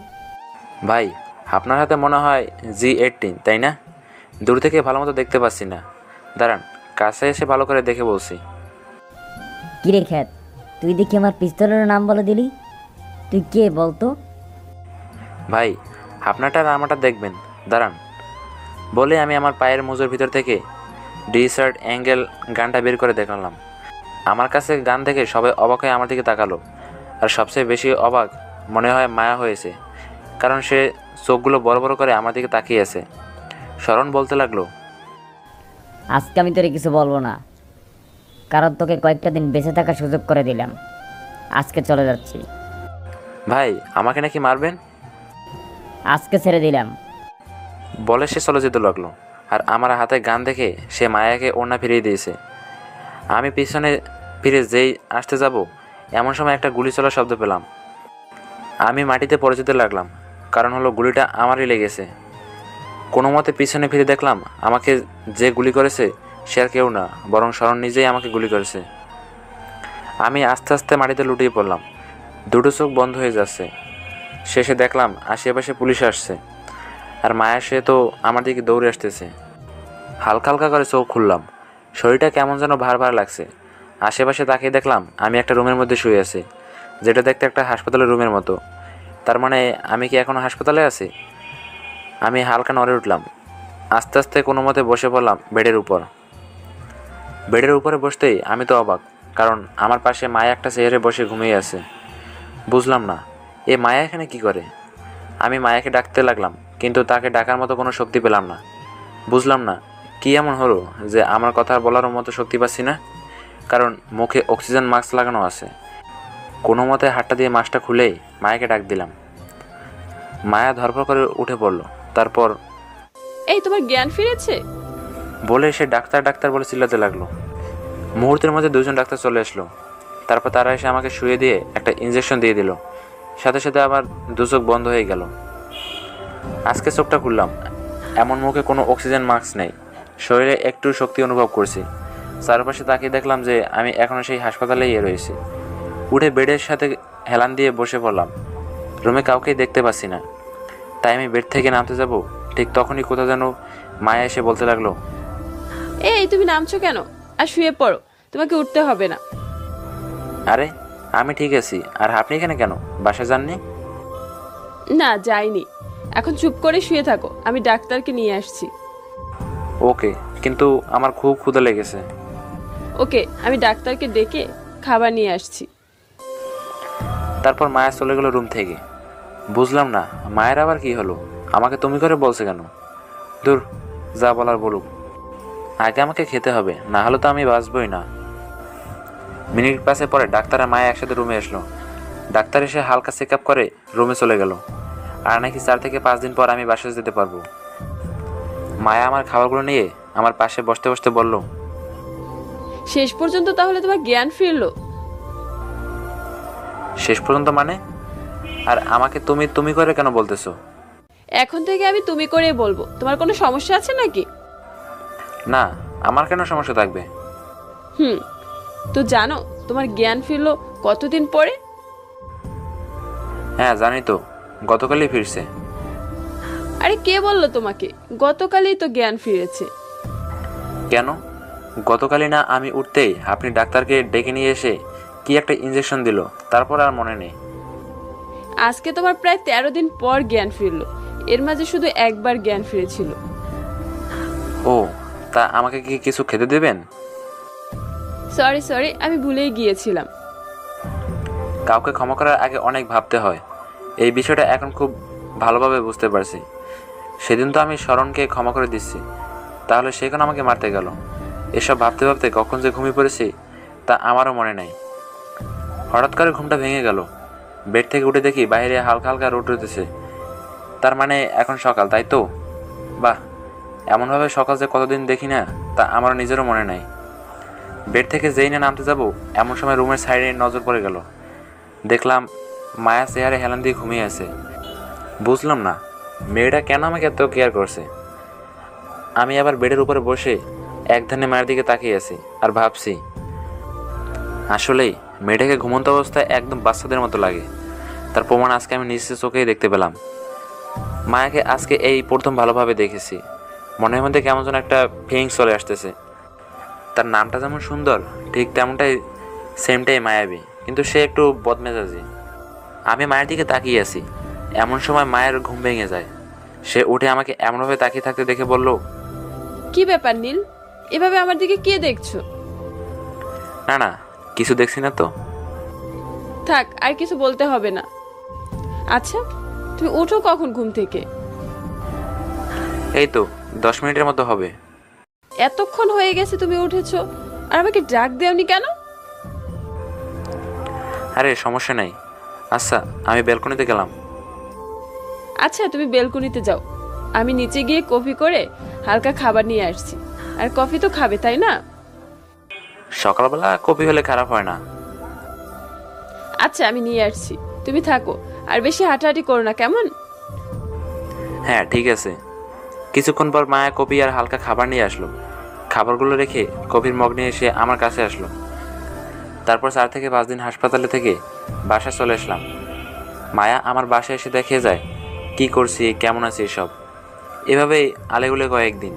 Speaker 2: ভাই আপনার হাতে মনে হয় G18, তাই না? দূর থেকে ভালো মতো দেখতে পাচ্ছি না, দাঁড়ান কাছে এসে ভালো করে দেখে বলছি।
Speaker 12: কি রে খ্যাত, তুই দেখি আমার পিস্তলের নাম বলে দিলি। তুই কে বলতো?
Speaker 2: ভাই আপনারটা আর আমারটা দেখবেন, দাঁড়ান। বলে আমি আমার পায়ের মোজোর ভিতর থেকে ডিসার্ট অ্যাঙ্গেল গানটা বের করে দেখালাম। আমার কাছে গান দেখে সবাই অবাক হয়ে আমার দিকে তাকালো, আর সবচেয়ে বেশি অবাক মনে হয় মায়া হয়েছে, কারণ সে চোখগুলো বড় বড় করে আমার দিকে তাকিয়ে আছে। শরণ বলতে লাগলো,
Speaker 12: আজকে আমি তোরে কিছু বলবো না, কারণ তোকে কয়েকটা দিন বেঁচে থাকার সুযোগ করে দিলাম। আজকে চলে যাচ্ছি।
Speaker 2: ভাই আমাকে নাকি মারবেন?
Speaker 12: আজকে ছেড়ে দিলাম।
Speaker 2: বলে সে চলে যেতে লাগলো, আর আমার হাতে গান দেখে সে মায়াকে ওড়না ফিরিয়ে দিয়েছে। আমি পিছনে ফিরে যেই আসতে যাব এমন সময় একটা গুলি চলার শব্দ পেলাম। আমি মাটিতে পড়ে যেতে লাগলাম, কারণ হলো গুলিটা আমারই লেগেছে। কোনো মতে পিছনে ফিরে দেখলাম আমাকে যে গুলি করেছে সে আর কেউ না, বরং শরণ নিজেই আমাকে গুলি করেছে। আমি আস্তে আস্তে মাটিতে লুটিয়ে পড়লাম, দুটো চোখ বন্ধ হয়ে যাচ্ছে। শেষে দেখলাম আশেপাশে পুলিশ আসছে, আর মায়া সে তো আমার দিকে দৌড়ে আসতেছে। হালকা হালকা করে চোখ খুললাম, শরীরটা কেমন যেন ভার ভার লাগছে। আশেপাশে তাকিয়ে দেখলাম আমি একটা রুমের মধ্যে শুয়ে আছি, যেটা দেখতে একটা হাসপাতালের রুমের মতো। তার মানে আমি কি এখনও হাসপাতালে আছি? আমি হালকা নড়ে উঠলাম, আস্তে আস্তে কোনো মতে বসে পড়লাম বেডের উপর। বেডের উপরে বসতেই আমি তো অবাক, কারণ আমার পাশে মায়া একটা চেয়ারে বসে ঘুমিয়ে আছে। বুঝলাম না এ মায়া এখানে কি করে। আমি মায়াকে ডাকতে লাগলাম, কিন্তু তাকে ডাকার মতো কোনো শক্তি পেলাম না। বুঝলাম না কি এমন হলো যে আমার কথা বলার মতো শক্তি পাচ্ছি না, কারণ মুখে অক্সিজেন মাস্ক লাগানো আছে। কোনো মতে হাতটা দিয়ে মাস্কটা খুলেই মায়াকে ডাক দিলাম। মায়া ধরপড় করে উঠে পড়ল। তারপর,
Speaker 1: এই তোমার জ্ঞান ফিরেছে?
Speaker 2: বলে সে ডাক্তার ডাক্তার বলে চিল্লাতে লাগলো। মুহূর্তের মধ্যে 2 জন ডাক্তার চলে আসলো। তারপর তারা এসে আমাকে শুয়ে দিয়ে একটা ইঞ্জেকশন দিয়ে দিল। সাথে সাথে আবার 2 চোখ বন্ধ হয়ে গেল। আজকে চোখটা খুললাম, এমন মুখে কোনো অক্সিজেন মাস্ক নেই, শরীরে একটু শক্তি অনুভব করছি। চারপাশে তাকিয়ে দেখলাম যে আমি এখনও সেই হাসপাতালেই রয়েছি। উঠে বেডের সাথে হেলান দিয়ে বসে পড়লাম। রুমে কাউকেই দেখতে পাচ্ছি না, তাই আমি বেড থেকে নামতে যাব, ঠিক তখনই কোথাও যেন মায়া এসে বলতে লাগলো,
Speaker 1: এই তুমি নামছো কেন? আর শুয়ে পড়ো, তোমাকে উঠতে হবে না।
Speaker 2: আরে আমি ঠিক আছি, আর আপনি এখানে কেন? বাসা যাননি?
Speaker 1: না যাইনি, এখন চুপ করে শুয়ে থাকো, আমি ডাক্তারকে নিয়ে আসছি।
Speaker 2: ওকে, কিন্তু আমার খুব ক্ষুধা লেগেছে।
Speaker 1: ওকে, আমি ডাক্তারকে ডেকে খাবার নিয়ে আসছি।
Speaker 2: তারপর মায়া চলে গেল রুম থেকে। বুঝলাম না মায়ের আবার কি হলো, আমাকে তুমি করে বলছে কেন? দূর, যা বলার বলুক, আগে আমাকে খেতে হবে, না হলে তো আমি বাঁচবই না। মিনিট 5 পরে ডাক্তার আর মায়া একসাথে রুমে আসলো। ডাক্তার এসে হালকা চেক আপ করে রুমে চলে গেল। আর নাকি 4 থেকে 5 দিন পর আমি বাসায় যেতে পারবো। মায়া আমার খাবারগুলো নিয়ে আমার পাশে বসতে বসতে বলল,
Speaker 1: শেষ পর্যন্ত তাহলে তোমার জ্ঞান ফিরলো?
Speaker 2: শেষ পর্যন্ত মানে? আর আমাকে তুমি তুমি করে কেন বলতেছো?
Speaker 1: এখন থেকে আমি তুমি করেই বলবো। তোমার কোনো সমস্যা আছে নাকি?
Speaker 2: না, আমার কেন সমস্যা থাকবে?
Speaker 1: তো জানো তোমার জ্ঞান ফিরলো কতদিন পরে?
Speaker 2: হ্যাঁ জানি তো, গতকালই ফিরছে।
Speaker 1: আরে কে বললো তোমাকে? গতকালই তো জ্ঞান ফিরেছে।
Speaker 2: কেন? গতকালই না আমি উঠতেই আপনি ডাক্তারকে ডেকে নিয়ে এসে কি একটা ইঞ্জেকশন দিল, তারপর আর মনে নেই।
Speaker 1: আজকে তোমার প্রায় 13 দিন পর জ্ঞান ফিরলো। এর মাঝে শুধু একবার জ্ঞান ফিরেছিল।
Speaker 2: ও, তা আমাকে কি কিছু খেতে দেবেন?
Speaker 1: সরি, আমি ভুলেই গিয়েছিলাম।
Speaker 2: কাউকে ক্ষমা করার আগে অনেক ভাবতে হয়, এই বিষয়টা এখন খুব ভালোভাবে বুঝতে পারছি। সেদিন তো আমি শরণকে ক্ষমা করে দিচ্ছি, তাহলে সে কেন আমাকে মারতে গেল? এসব ভাবতে ভাবতে কখন যে ঘুমিয়ে পড়েছি তা আমারও মনে নাই। হঠাৎ করে ঘুমটা ভেঙে গেল। বেড থেকে উঠে দেখি বাইরে হালকা হালকা রোদ উঠেছে। তার মানে এখন সকাল, তাই তো? বাহ, এমনভাবে সকাল যে কতদিন দেখি না তা আমারও নিজেরও মনে নাই। বেড থেকে যেই না নামতে যাব এমন সময় রুমের সাইডে নজর পড়ে গেল। দেখলাম মায়া চেয়ারে হেলান দিয়ে ঘুমিয়ে আছে। বুঝলাম না মেয়েটা কেন আমাকে এত কেয়ার করছে। আমি আবার বেডের উপরে বসে এক ধ্যানে মায়ের দিকে তাকিয়ে আছি আর ভাবছি, আসলেই মেয়েটাকে ঘুমন্ত অবস্থায় একদম বাচ্চাদের মতো লাগে। তার প্রমাণ আজকে আমি নিজের চোখেই দেখতে পেলাম। মায়াকে আজকে এই প্রথম ভালোভাবে দেখেছি। মনের মধ্যে কেমন যেন একটা ফিলিংস চলে আসতেছে। তার নামটা যেমন সুন্দর, ঠিক তেমনটাই সেমটাই মায়াবী, কিন্তু সে একটু বদমেজাজি। আমি মায়ের দিকে তাকিয়ে আছি, এমন সময় মায়ের ঘুম ভেঙে যায়। সে উঠে আমাকে এমনভাবে তাকিয়ে থাকতে দেখে বলল,
Speaker 1: কি ব্যাপার নীল, এভাবে আমার দিকে কে দেখছো?
Speaker 2: না কিছু দেখছি না তো।
Speaker 1: থাক, আর কিছু বলতে হবে না। আচ্ছা, তুমি উঠো কখন ঘুম থেকে?
Speaker 2: এই তো 10 মিনিটের মতো হবে।
Speaker 1: এতক্ষণ হয়ে গেছে তুমি উঠেছো, আর আমাকে ডাক দেওনি কেন?
Speaker 2: আরে সমস্যা নাই। আচ্ছা, আমি ব্যালকনিতে গেলাম।
Speaker 1: আচ্ছা, তুমি বেলকনিতে যাও, আমি নিচে গিয়ে কফি করে হালকা খাবার নিয়ে আসছি। আর কফি তো খাবে, তাই না?
Speaker 2: সকালবেলা কফি হলে খারাপ হয় না।
Speaker 1: আচ্ছা, আমি নিয়ে আসছি, তুমি থাকো। আর বেশি হাঁটাহাঁটি করো না, কেমন?
Speaker 2: হ্যাঁ ঠিক আছে। কিছুক্ষণ পর মায়া কফি আর হালকা খাবার নিয়ে আসলো। খাবারগুলো রেখে কফির মগ নিয়ে এসে আমার কাছে আসলো। তারপর 4 থেকে 5 দিন হাসপাতালে থেকে বাসায় চলে আসলাম। মায়া আমার বাসায় এসে দেখে যায় কি করছি, কেমন আছি সব। এভাবেই আলেগুলে কয়েকদিন।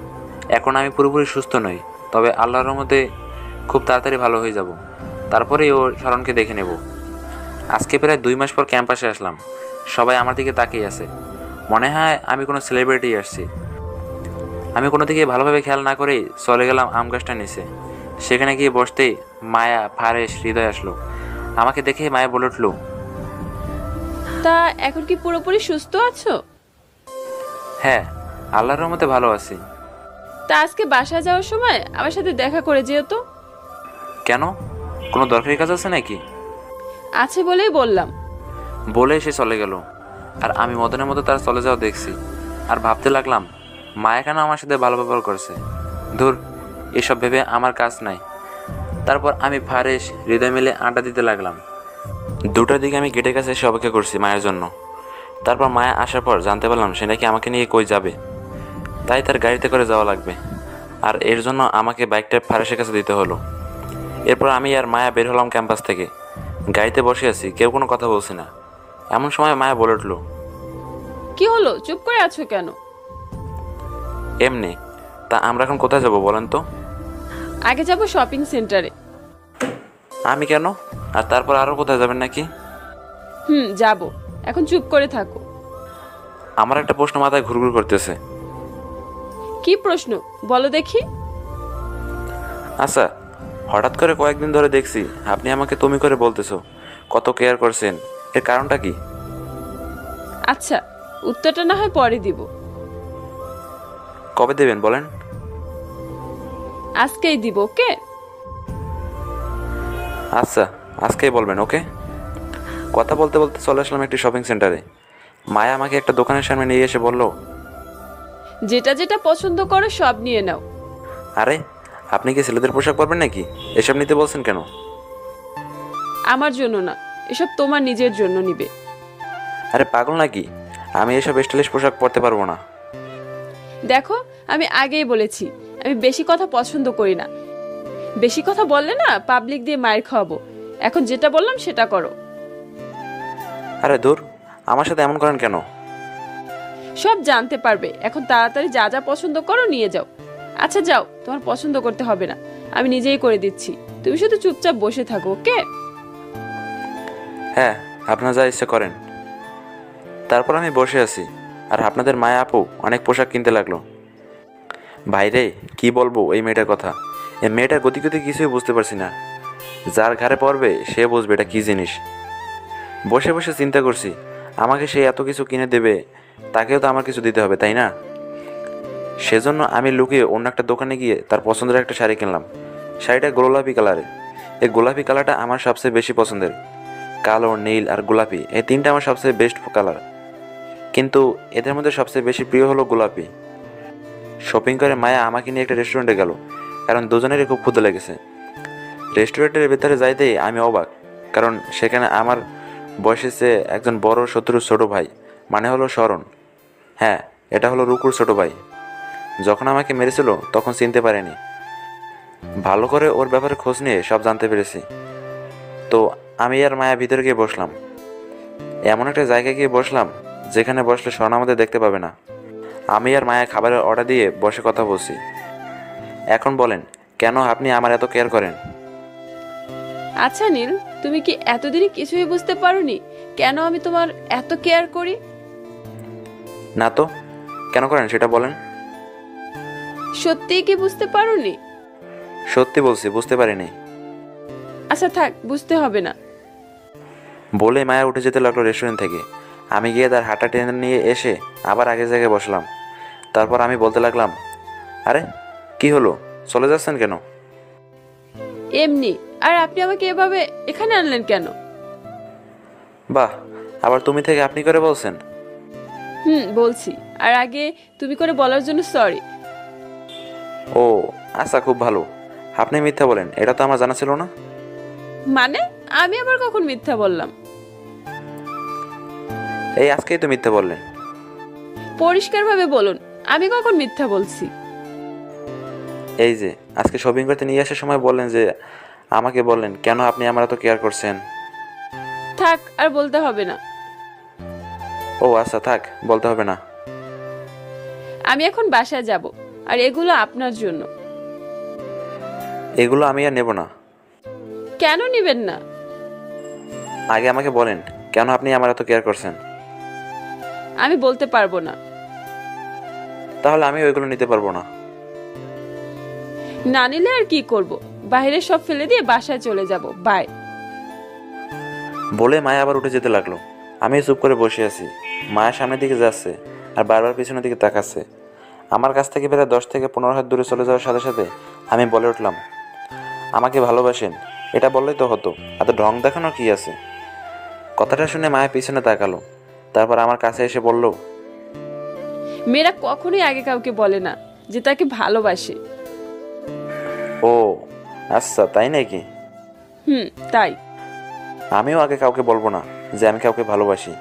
Speaker 2: এখন আমি পুরোপুরি সুস্থ নই, তবে আল্লাহর রহমতে খুব তাড়াতাড়ি ভালো হয়ে যাব। তারপরেই ও শরণকে দেখে নেব। আজকে প্রায় 2 মাস পর ক্যাম্পাসে আসলাম। সবাই আমার দিকে তাকিয়ে আছে, মনে হয় আমি কোনো সেলিব্রিটি আসছি। আমি কোনো দিকে ভালোভাবে খেয়াল না করেই চলে গেলাম আম গাছটা নিচে। সেখানে গিয়ে বসতেই মায়া, ফারেশ, হৃদয় আসলো। আমাকে দেখে মায়া বলে উঠল,
Speaker 1: তা এখন কি পুরোপুরি সুস্থ আছো?
Speaker 2: হ্যাঁ, আল্লাহর রহমতে ভালো আছি।
Speaker 1: তা আজকে বাসায় যাওয়ার সময় আমার সাথে দেখা করে যেও তো।
Speaker 2: কেন, কোনো দরকারি কাজ আছে নাকি?
Speaker 1: আছে বলেই বললাম।
Speaker 2: বলে সে চলে গেল। আর আমি মদনের মতো তার চলে যাওয়া দেখছি আর ভাবতে লাগলাম, মায়া কেন আমার সাথে ভালো ব্যবহার করছে। ধুর, এসব ভেবে আমার কাজ নাই। তারপর আমি ফারেশ, হৃদয় মিলে আড্ডা দিতে লাগলাম। 2টার দিকে আমি গেটের কাছে এসে অপেক্ষা করছি মায়ের জন্য। তারপর মায়া আসার পর জানতে পারলাম সে নাকি আমাকে নিয়ে কই যাবে, তাই তার গাড়িতে করে যাওয়া লাগবে। আর এর জন্য আমাকে বাইকটা ফারেশের কাছে দিতে হলো। এরপর আমি আর মায়া বের হলাম ক্যাম্পাস থেকে। গাড়িতে বসে আছি, কেউ কোনো কথা বলছি না। এমন সময় মায়া বলে উঠল,
Speaker 1: কি হলো, চুপ করে আছো কেন?
Speaker 2: এমনি। তা আমরা এখন কোথায় যাব বলেন তো?
Speaker 1: আগে যাব শপিং সেন্টারে।
Speaker 2: আমি কেন? আর তারপর আরো কোথায় যাবেন নাকি?
Speaker 1: যাব। এখন চুপ করে থাকো।
Speaker 2: আমার একটা প্রশ্ন মাথায় ঘুরঘুর করতেছে।
Speaker 11: কি প্রশ্ন বলো দেখি।
Speaker 2: আচ্ছা, হঠাৎ করে কয়েকদিন ধরে দেখছি আপনি আমাকে তুমি করে বলতেছো, কত কেয়ার করছেন, এর কারণটা কি?
Speaker 11: আচ্ছা, উত্তরটা না হয় পরে দিব।
Speaker 2: কবে দেবেন বলেন?
Speaker 11: আজকেই দিব, ওকে?
Speaker 2: আচ্ছা, আজকেই বলবেন, ওকে? কথা বলতে বলতে চলে আসলাম একটি শপিং সেন্টারে। মায়া আমাকে একটা দোকানের সামনে নিয়ে এসে বলল,
Speaker 11: যেটা যেটা পছন্দ করো সব নিয়ে নাও।
Speaker 2: আরে আপনি কি ছেলেদের পোশাক পরবেন নাকি? এসব নিতে বলছেন কেন?
Speaker 11: আমার জন্য না, এসব তোমার নিজের জন্য নিবে।
Speaker 2: আরে পাগল নাকি? আমি এসব স্টাইলিশ পোশাক পরতে পারবো না।
Speaker 11: দেখো, আমি আগেই বলেছি আমি বেশি কথা পছন্দ করি না। বেশি কথা বললে না পাবলিক দিয়ে মায়ের খাওয়াবো। এখন যেটা বললাম সেটা করো।
Speaker 2: আরে দূর, আমার সাথে এমন করেন কেন?
Speaker 11: সব জানতে পারবে। এখন তাড়াতাড়ি যা যা পছন্দ করো নিয়ে যাও। আচ্ছা যাও, তোমার পছন্দ করতে হবে না, আমি নিজেই করে দিচ্ছি। তুমি শুধু চুপচাপ বসে থাকো, ওকে?
Speaker 2: হ্যাঁ, আপনারা যা ইচ্ছে করেন। তারপর আমি বসে আছি, আর আপনাদের মায়া আপু অনেক পোশাক কিনতে লাগলো। ভাইরে, কি বলবো এই মেয়েটার কথা। এই মেয়েটার গতি গতি কিছুই বুঝতে পারছি না। যার ঘাড়ে পড়বে সে বুঝবে এটা কী জিনিস। বসে বসে চিন্তা করছি, আমাকে সে এত কিছু কিনে দেবে, তাকেও তো আমার কিছু দিতে হবে, তাই না? সেজন্য আমি লুকিয়ে অন্য একটা দোকানে গিয়ে তার পছন্দের একটা শাড়ি কিনলাম। শাড়িটা গোলাপি কালারে। এই গোলাপি কালারটা আমার সবচেয়ে বেশি পছন্দের। কালো, নীল আর গোলাপি, এই তিনটা আমার সবচেয়ে বেস্ট কালার। কিন্তু এদের মধ্যে সবচেয়ে বেশি প্রিয় হলো গোলাপি। শপিং করে মায়া আমাকে নিয়ে একটা রেস্টুরেন্টে গেল, কারণ দুজনেরই খুব ক্ষুধা লেগেছে। রেস্টুরেন্টের ভেতরে যাইতেই আমি অবাক, কারণ সেখানে আমার বয়সের চেয়ে একজন বড় শত্রুর ছোট ভাই, মানে হলো শরণ। হ্যাঁ, এটা হলো রুকুর ছোট ভাই। যখন আমাকে মেরেছিল তখন চিনতে পারিনি। ভালো করে ওর ব্যাপারে খোঁজ নিয়ে সব জানতে পেরেছি। তো আমি আর মায়া ভিতরে গিয়ে বসলাম। এমন একটা জায়গায় গিয়ে বসলাম যেখানে বসলে শরণ আমাদের দেখতে পাবে না। আমি আর মায়া খাবারের অর্ডার দিয়ে বসে কথা বলছি। এখন বলেন, কেন আপনি আমার এত কেয়ার করেন?
Speaker 11: আচ্ছা নীল, তুমি কি এতদিনই কিছুই বুঝতে পারোনি কেন আমি তোমার এত কেয়ার করি?
Speaker 2: না তো, কেন করেন সেটা বলেন।
Speaker 11: সত্যিই কি বুঝতে পারোনি?
Speaker 2: সত্যি বলছি, বুঝতে পারিনি।
Speaker 11: আচ্ছা থাক, বুঝতে হবে না।
Speaker 2: বলে মায়া উঠে যেতে লাগলো রেস্টুরেন্ট থেকে। আমি গিয়ে তার হাঁটা টেনে নিয়ে এসে আবার আগের জায়গায় বসলাম। তারপর আমি বলতে লাগলাম, আরে কি হলো, চলে যাচ্ছেন কেন?
Speaker 11: এমনি। আর আপনি আমাকে এভাবে এখানে আনলেন কেন?
Speaker 2: বাহ, আবার তুমি থেকে আপনি করে বলছেন।
Speaker 11: বলছি। আর আগে তুমি করে বলার জন্য সরি।
Speaker 2: ও আচ্ছা, খুব ভালো। আপনি মিথ্যা বলেন, এটা তো আমার জানা ছিল না।
Speaker 11: মানে আমি আবার কখন মিথ্যা বললাম?
Speaker 2: এই আজকেই তো মিথ্যা বললেন।
Speaker 11: পরিষ্কারভাবে বলুন, আমি কখন মিথ্যা বলছি?
Speaker 2: এই যে আজকে শপিং করতে নিয়ে আসার সময় বললেন যে আমাকে বললেন কেন আপনি আমার এত কেয়ার করছেন।
Speaker 11: থাক, আর বলতে হবে না।
Speaker 2: ও আচ্ছা, থাক, বলতে হবে না।
Speaker 11: আমি এখন বাসায় যাব, আর এগুলো আপনার জন্য।
Speaker 2: এগুলো আমি আর নেব না।
Speaker 11: কেন নেবেন না?
Speaker 2: আগে আমাকে বলেন কেন আপনি আমার এত কেয়ার করছেন।
Speaker 11: আমি বলতে পারবো না।
Speaker 2: তাহলে আমি ওইগুলো নিতে পারবো না।
Speaker 11: না নিলে আর কি করব? বাইরে সব ফেলে দিয়ে বাসায় চলে যাব। বাই।
Speaker 2: বলে মায়া আবার উঠে যেতে লাগলো। আমি চুপ করে বসে আছি। মায়ের সামনের দিকে যাচ্ছে আর বারবার পিছনের দিকে তাকাচ্ছে। আমার কাছ থেকে প্রায় 10 থেকে 15 হাত দূরে চলে যাওয়ার সাথে সাথে আমি বলে উঠলাম, আমাকে ভালোবাসেন, এটা বললেই তো হতো, এত ঢং দেখানো কি আছে? কথাটা শুনে মায়া পিছনে তাকালো, তারপর আমার কাছে এসে বলল,
Speaker 11: মেয়েরা কখনোই আগে কাউকে বলে না যে তাকে ভালোবাসে।
Speaker 2: ও আচ্ছা, তাই নাকি?
Speaker 11: তাই।
Speaker 2: আমিও আগে কাউকে বলবো না যে আমি কাউকে ভালোবাসি।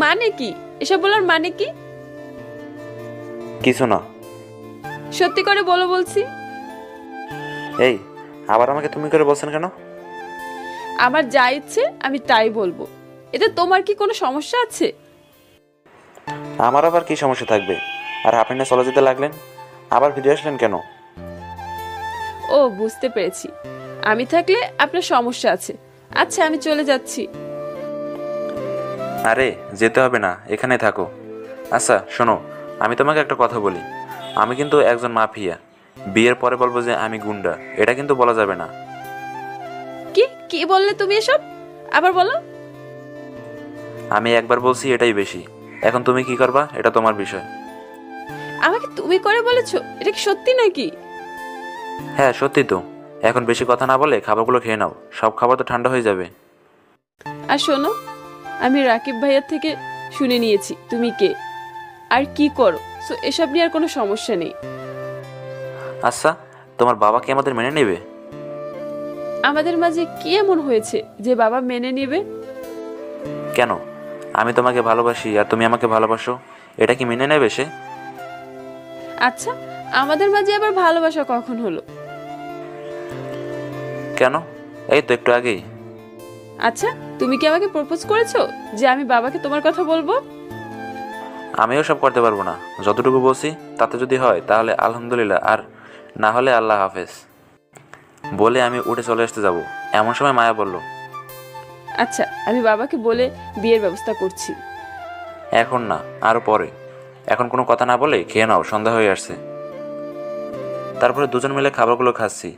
Speaker 11: মানে কি এসব বলার মানে কি?
Speaker 2: কিছু না।
Speaker 11: সত্যি করে বলো বলছি।
Speaker 2: এই আবার আমাকে তুমি করে বলছেন কেন?
Speaker 11: আমার যা ইচ্ছে আমি তাই বলবো। এতে তোমার কি কোনো সমস্যা আছে?
Speaker 2: আমার আবার কি সমস্যা থাকবে? আর আপনি না চলে যেতে লাগলেন, আবার ফিরে আসলেন কেন?
Speaker 11: ও বুঝতে পেরেছি, আমি থাকলে আপনার সমস্যা আছে। আচ্ছা আমি চলে যাচ্ছি।
Speaker 2: আরে যেতে হবে না, এখানে থাকো। আচ্ছা শোনো, আমি তোমাকে একটা কথা বলি। আমি কিন্তু একজন মাফিয়া। বিয়ের পরে বলবো যে আমি গুন্ডা, এটা কিন্তু বলা যাবে না।
Speaker 11: কি কি বললে তুমি এসব? আবার বলো।
Speaker 2: আমি একবার বলছি, এটাই বেশি। এখন তুমি কি করবা এটা তোমার বিষয়।
Speaker 11: আমাকে তুমি করে বলেছো? এটা কি সত্যি নাকি?
Speaker 2: হ্যাঁ সত্যি তো। এখন বেশি কথা না বলে খাবারগুলো খেয়ে নাও, সব খাবার তো ঠান্ডা হয়ে যাবে।
Speaker 11: আর শোনো, আমি রাকিব ভাইয়ার থেকে শুনে নিয়েছি তুমি কে আর কি করো, সো এসব নিয়ে আর কোনো সমস্যা নেই।
Speaker 2: আচ্ছা, তোমার বাবা কি আমাদের মেনে নেবে?
Speaker 11: আমাদের মাঝে কি এমন হয়েছে যে বাবা মেনে নেবে?
Speaker 2: কেন? আমি তোমাকে ভালোবাসি আর তুমি আমাকে ভালোবাসো, এটা কি মেনে নেবে সে?
Speaker 11: আচ্ছা, আমাদের মাঝে আবার ভালোবাসা কখন হলো?
Speaker 2: কেন, এই তো একটু আগেই।
Speaker 11: আচ্ছা, তুমি কি আমাকে প্রপোজ করেছো যে আমি বাবাকে তোমার কথা বলবো?
Speaker 2: আমিও সব করতে পারবো না, যতটুকু বলছি তাতে যদি হয় তাহলে আলহামদুলিল্লাহ, আর না হলে আল্লাহ হাফেজ বলে আমি উঠে চলে আসতে যাব। এমন সময় মায়া বলল,
Speaker 11: আচ্ছা, আমি বাবাকে বলে বিয়ের ব্যবস্থা করছি।
Speaker 2: এখন না, আরো পরে। এখন কোনো কথা না বলে খেয়ে নাও, সন্ধ্যা হয়ে আসছে। তারপরে দুজন মিলে খাবারগুলো খাচ্ছি।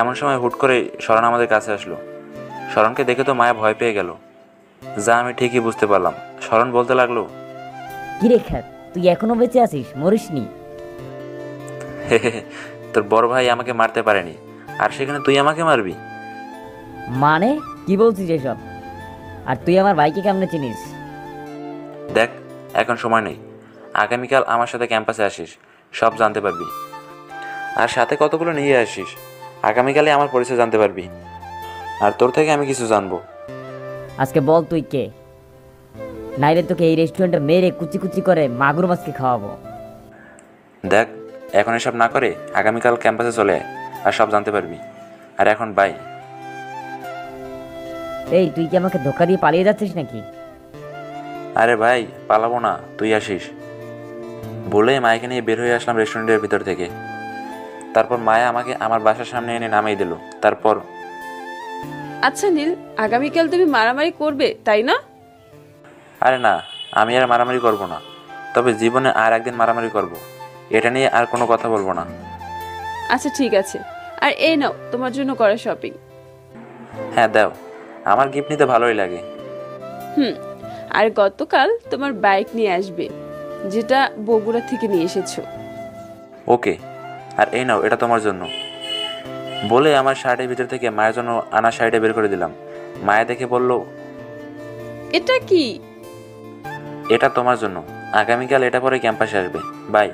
Speaker 2: এমন সময় হুট করে শরণ আমাদের কাছে আসলো। শরণকে দেখে তো মায়া ভয় পেয়ে গেল, যা আমি ঠিকই বুঝতে পারলাম। শরণ বলতে লাগলো,
Speaker 12: কিরে খ্যাত, তুই এখনো বেঁচে আছিস, মরিসনি?
Speaker 2: তোর বড় ভাই আমাকে মারতে পারেনি, আর সেখানে তুই আমাকে মারবি?
Speaker 12: মানে কি বলছিস এসব? আর তুই আমার ভাইকে কেমনে চিনিস?
Speaker 2: দেখ, এখন সময় নেই। আগামীকাল আমার সাথে ক্যাম্পাসে আসিস, সব জানতে পারবি। আর সাথে কতগুলো নিয়ে আসিস, আগামীকালে আমার পরিচয় জানতে পারবি। আর তোর থেকে আমি কিছু জানবো।
Speaker 12: আজকে বল তুই কে, নাইলে তোকে এই রেস্টুরেন্টে মেরে কুচি কুচি করে মাগুর মাছকে খাওয়াবো।
Speaker 2: দেখ, এখন এসব না করে আগামীকাল ক্যাম্পাসে চলে আয়, আর সব জানতে পারবি। আর এখন বাই।
Speaker 12: এই তুই কি আমাকে ধোকা দিয়ে পালিয়ে যাচ্ছিস নাকি?
Speaker 2: আরে ভাই, পালাবো না, তুই আসিস বলে মায়াকে নিয়ে বের হয়ে আসলাম রেস্টুরেন্টের ভিতর থেকে। তারপর মায়া আমাকে আমার বাসার সামনে এনে নামিয়ে দিল। তারপর,
Speaker 11: আচ্ছা নীল, আগামীকাল তুমি মারামারি করবে তাই না?
Speaker 2: আরে না, আমি আর মারামারি করব না, তবে জীবনে আর একদিন মারামারি করব, এটা নিয়ে আর কোনো কথা বলবো না।
Speaker 11: আচ্ছা ঠিক আছে, আর এই নাও তোমার জন্য করা শপিং।
Speaker 2: হ্যাঁ দাও, আমার গিফট নিতে ভালোই লাগে।
Speaker 11: আর গতকাল তোমার বাইক নিয়ে আসবে, যেটা বগুড়া থেকে নিয়ে এসেছো।
Speaker 2: ওকে, আর এই নাও, এটা তোমার জন্য বলে আমার শার্টের ভিতর থেকে মায়ের জন্য আনা শাড়িটা বের করে দিলাম। মায়া দেখে বলল,
Speaker 11: এটা কি?
Speaker 2: এটা তোমার জন্য, আগামীকাল এটা পরে ক্যাম্পাসে আসবে, বাই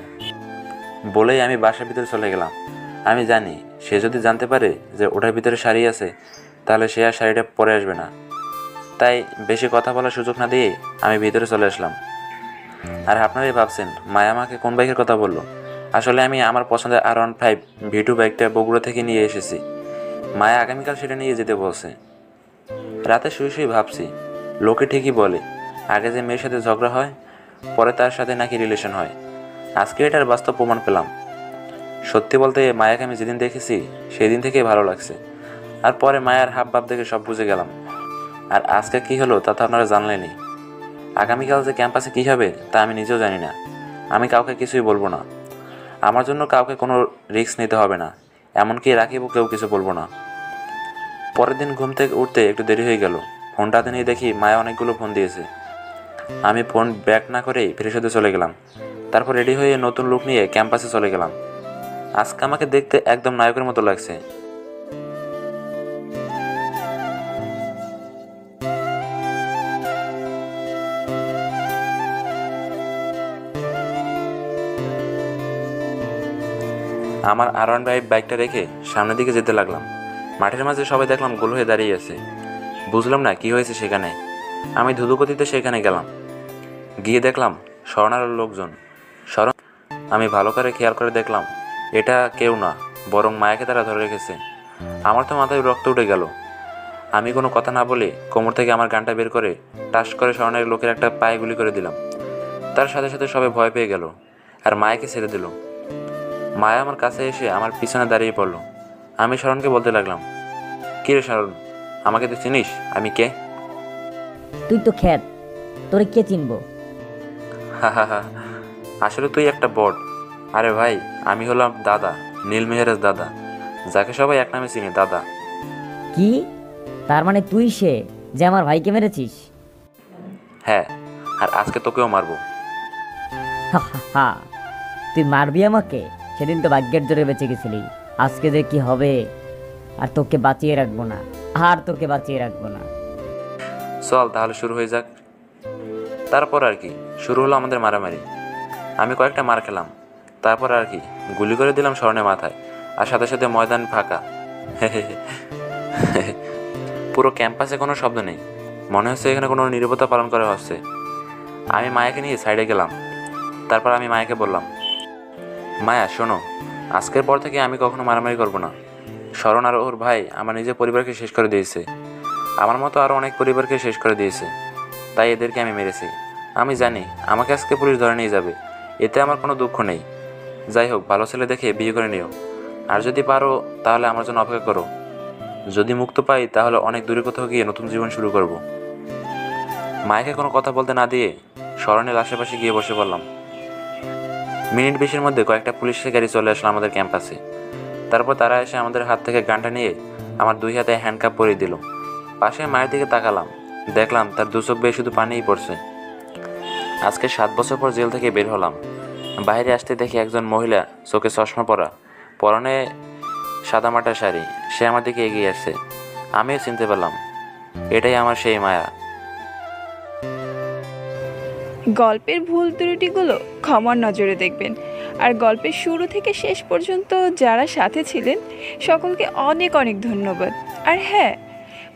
Speaker 2: বলেই আমি বাসার ভিতরে চলে গেলাম। আমি জানি সে যদি জানতে পারে যে ওটার ভিতরে শাড়ি আছে, তাহলে সে আর শাড়িটা পরে আসবে না। তাই বেশি কথা বলার সুযোগ না দিয়ে আমি ভিতরে চলে আসলাম। আর আপনারাই ভাবছেন মায়া আমাকে কোন বাইকের কথা বললো। আসলে আমি আমার পছন্দের R15 V2 বাইকটা বগুড়া থেকে নিয়ে এসেছি। মায়া আগামীকাল সেটা নিয়ে যেতে বলছে। রাতে শুয়ে শুয়ে ভাবছি, লোকে ঠিকই বলে আগে যে মেয়ের সাথে ঝগড়া হয়, পরে তার সাথে নাকি রিলেশন হয়। আজকে এটার বাস্তব প্রমাণ পেলাম। সত্যি বলতে মায়াকে আমি যেদিন দেখেছি সেই দিন থেকেই ভালো লাগছে। আর পরে মায়ার হাব ভাব দেখে সব বুঝে গেলাম। আর আজকে কি হলো তা তো আপনারা জানলেনই। আগামীকাল যে ক্যাম্পাসে কী হবে তা আমি নিজেও জানি না। আমি কাউকে কিছুই বলবো না। আমার জন্য কাউকে কোনো রিস্ক নিতে হবে না, এমনকি রাকিবকেও কিছু বলবো না। পরের দিন ঘুম থেকে উঠতে একটু দেরি হয়ে গেল। ফোনটা হাতে নিয়ে দেখি মায়া অনেকগুলো ফোন দিয়েছে। আমি ফোন ব্যাক না করেই ফ্রেশ হতে চলে গেলাম। তারপর রেডি হয়ে নতুন লুক নিয়ে ক্যাম্পাসে চলে গেলাম। আজকে আমাকে দেখতে একদম নায়কের মতো লাগছে। আমার R15 বাইকটা রেখে সামনের দিকে যেতে লাগলাম। মাঠের মাঝে সবাই দেখলাম গোল হয়ে দাঁড়িয়ে আছে। বুঝলাম না কি হয়েছে সেখানে। আমি ধুধুগতিতে সেখানে গেলাম। গিয়ে দেখলাম শরণার লোকজন। শরণ, আমি ভালো করে খেয়াল করে দেখলাম এটা কেউ না, বরং মায়াকে তারা ধরে রেখেছে। আমার তো মাথায় রক্ত উঠে গেল। আমি কোনো কথা না বলে কোমর থেকে আমার গানটা বের করে টাস করে শরণের লোকের একটা পায়ে গুলি করে দিলাম। তার সাথে সাথে সবাই ভয় পেয়ে গেল আর মায়াকে ছেড়ে দিল। মায়া আমার কাছে এসে আমার পিছনে দাঁড়িয়ে পড়ল। আমি শরণকে বলতে লাগলাম, কি রে শরণ, আমাকে তো চিনিস? আমি কে?
Speaker 12: তুই তো খ্যাত, তোরে কে চিনবো?
Speaker 2: হা হা হা, আসলে তুই একটা বট। আরে ভাই, আমি হলাম দাদা, নীল মেহেরাজ দাদা, যাকে সবাই এক নামে চিনে, দাদা।
Speaker 12: কি? তার মানে তুই সে যে আমার ভাইকে মেরেছিস?
Speaker 2: হ্যাঁ, আর আজকে তোকেও মারবো।
Speaker 12: হা, তুই মারবি আমাকে? সেদিন তো ভাগ্যের জোরে বেঁচে গেছিলি, আজকে যে কি হবে। আর তোকে বাঁচিয়ে রাখবো না, আর তোকে বাঁচিয়ে রাখবো না।
Speaker 2: চল তাহলে শুরু হয়ে যাক। তারপর আর কি শুরু হলো আমাদের মারামারি। আমি কয়েকটা মার খেলাম, তারপর আর কি গুলি করে দিলাম স্বর্ণের মাথায়, আর সাথে সাথে ময়দান ফাঁকা। পুরো ক্যাম্পাসে কোনো শব্দ নেই, মনে হচ্ছে এখানে কোনো নীরবতা পালন করা হচ্ছে। আমি মায়াকে নিয়ে সাইডে গেলাম। তারপর আমি মায়াকে বললাম, মায়া শোনো, আজকের পর থেকে আমি কখনো মারামারি করব না। শরণ আর ওর ভাই আমার নিজের পরিবারকে শেষ করে দিয়েছে, আমার মতো আরও অনেক পরিবারকে শেষ করে দিয়েছে, তাই এদেরকে আমি মেরেছি। আমি জানি আমাকে আজকে পুলিশ ধরে নিয়ে যাবে, এতে আমার কোনো দুঃখ নেই। যাই হোক, ভালো ছেলে দেখে বিয়ে করে নিও, আর যদি পারো তাহলে আমার জন্য অপেক্ষা করো। যদি মুক্ত পাই তাহলে অনেক দূরে কোথাও গিয়ে নতুন জীবন শুরু করব। মায়াকে কোনো কথা বলতে না দিয়ে শরণের আশেপাশে গিয়ে বসে পড়লাম। মিনিট 20-এর মধ্যে কয়েকটা পুলিশের গাড়ি চলে আসলো আমাদের ক্যাম্পাসে। তারপর তারা এসে আমাদের হাত থেকে গানটা নিয়ে আমার 2 হাতে হ্যান্ডকাপ পরিয়ে দিল। পাশে মায়ের দিকে তাকালাম, দেখলাম তার 2 চোখ বেয়ে শুধু পানিই পড়ছে। আজকে 7 বছর পর জেল থেকে বের হলাম। বাইরে আসতে দেখি একজন মহিলা, চোখে চশমা পরা, পরনে সাদামাটা শাড়ি, সে আমার দিকে এগিয়ে আসছে। আমিও চিনতে পারলাম, এটাই আমার সেই মায়া।
Speaker 1: গল্পের ভুল ত্রুটিগুলো ক্ষমার নজরে দেখবেন। আর গল্পের শুরু থেকে শেষ পর্যন্ত যারা সাথে ছিলেন সকলকে অনেক অনেক ধন্যবাদ। আর হ্যাঁ,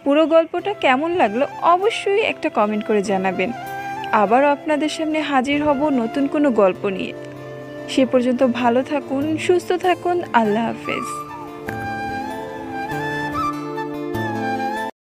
Speaker 1: পুরো গল্পটা কেমন লাগলো অবশ্যই একটা কমেন্ট করে জানাবেন। আবারও আপনাদের সামনে হাজির হব নতুন কোনো গল্প নিয়ে। সে পর্যন্ত ভালো থাকুন, সুস্থ থাকুন, আল্লাহ হাফেজ।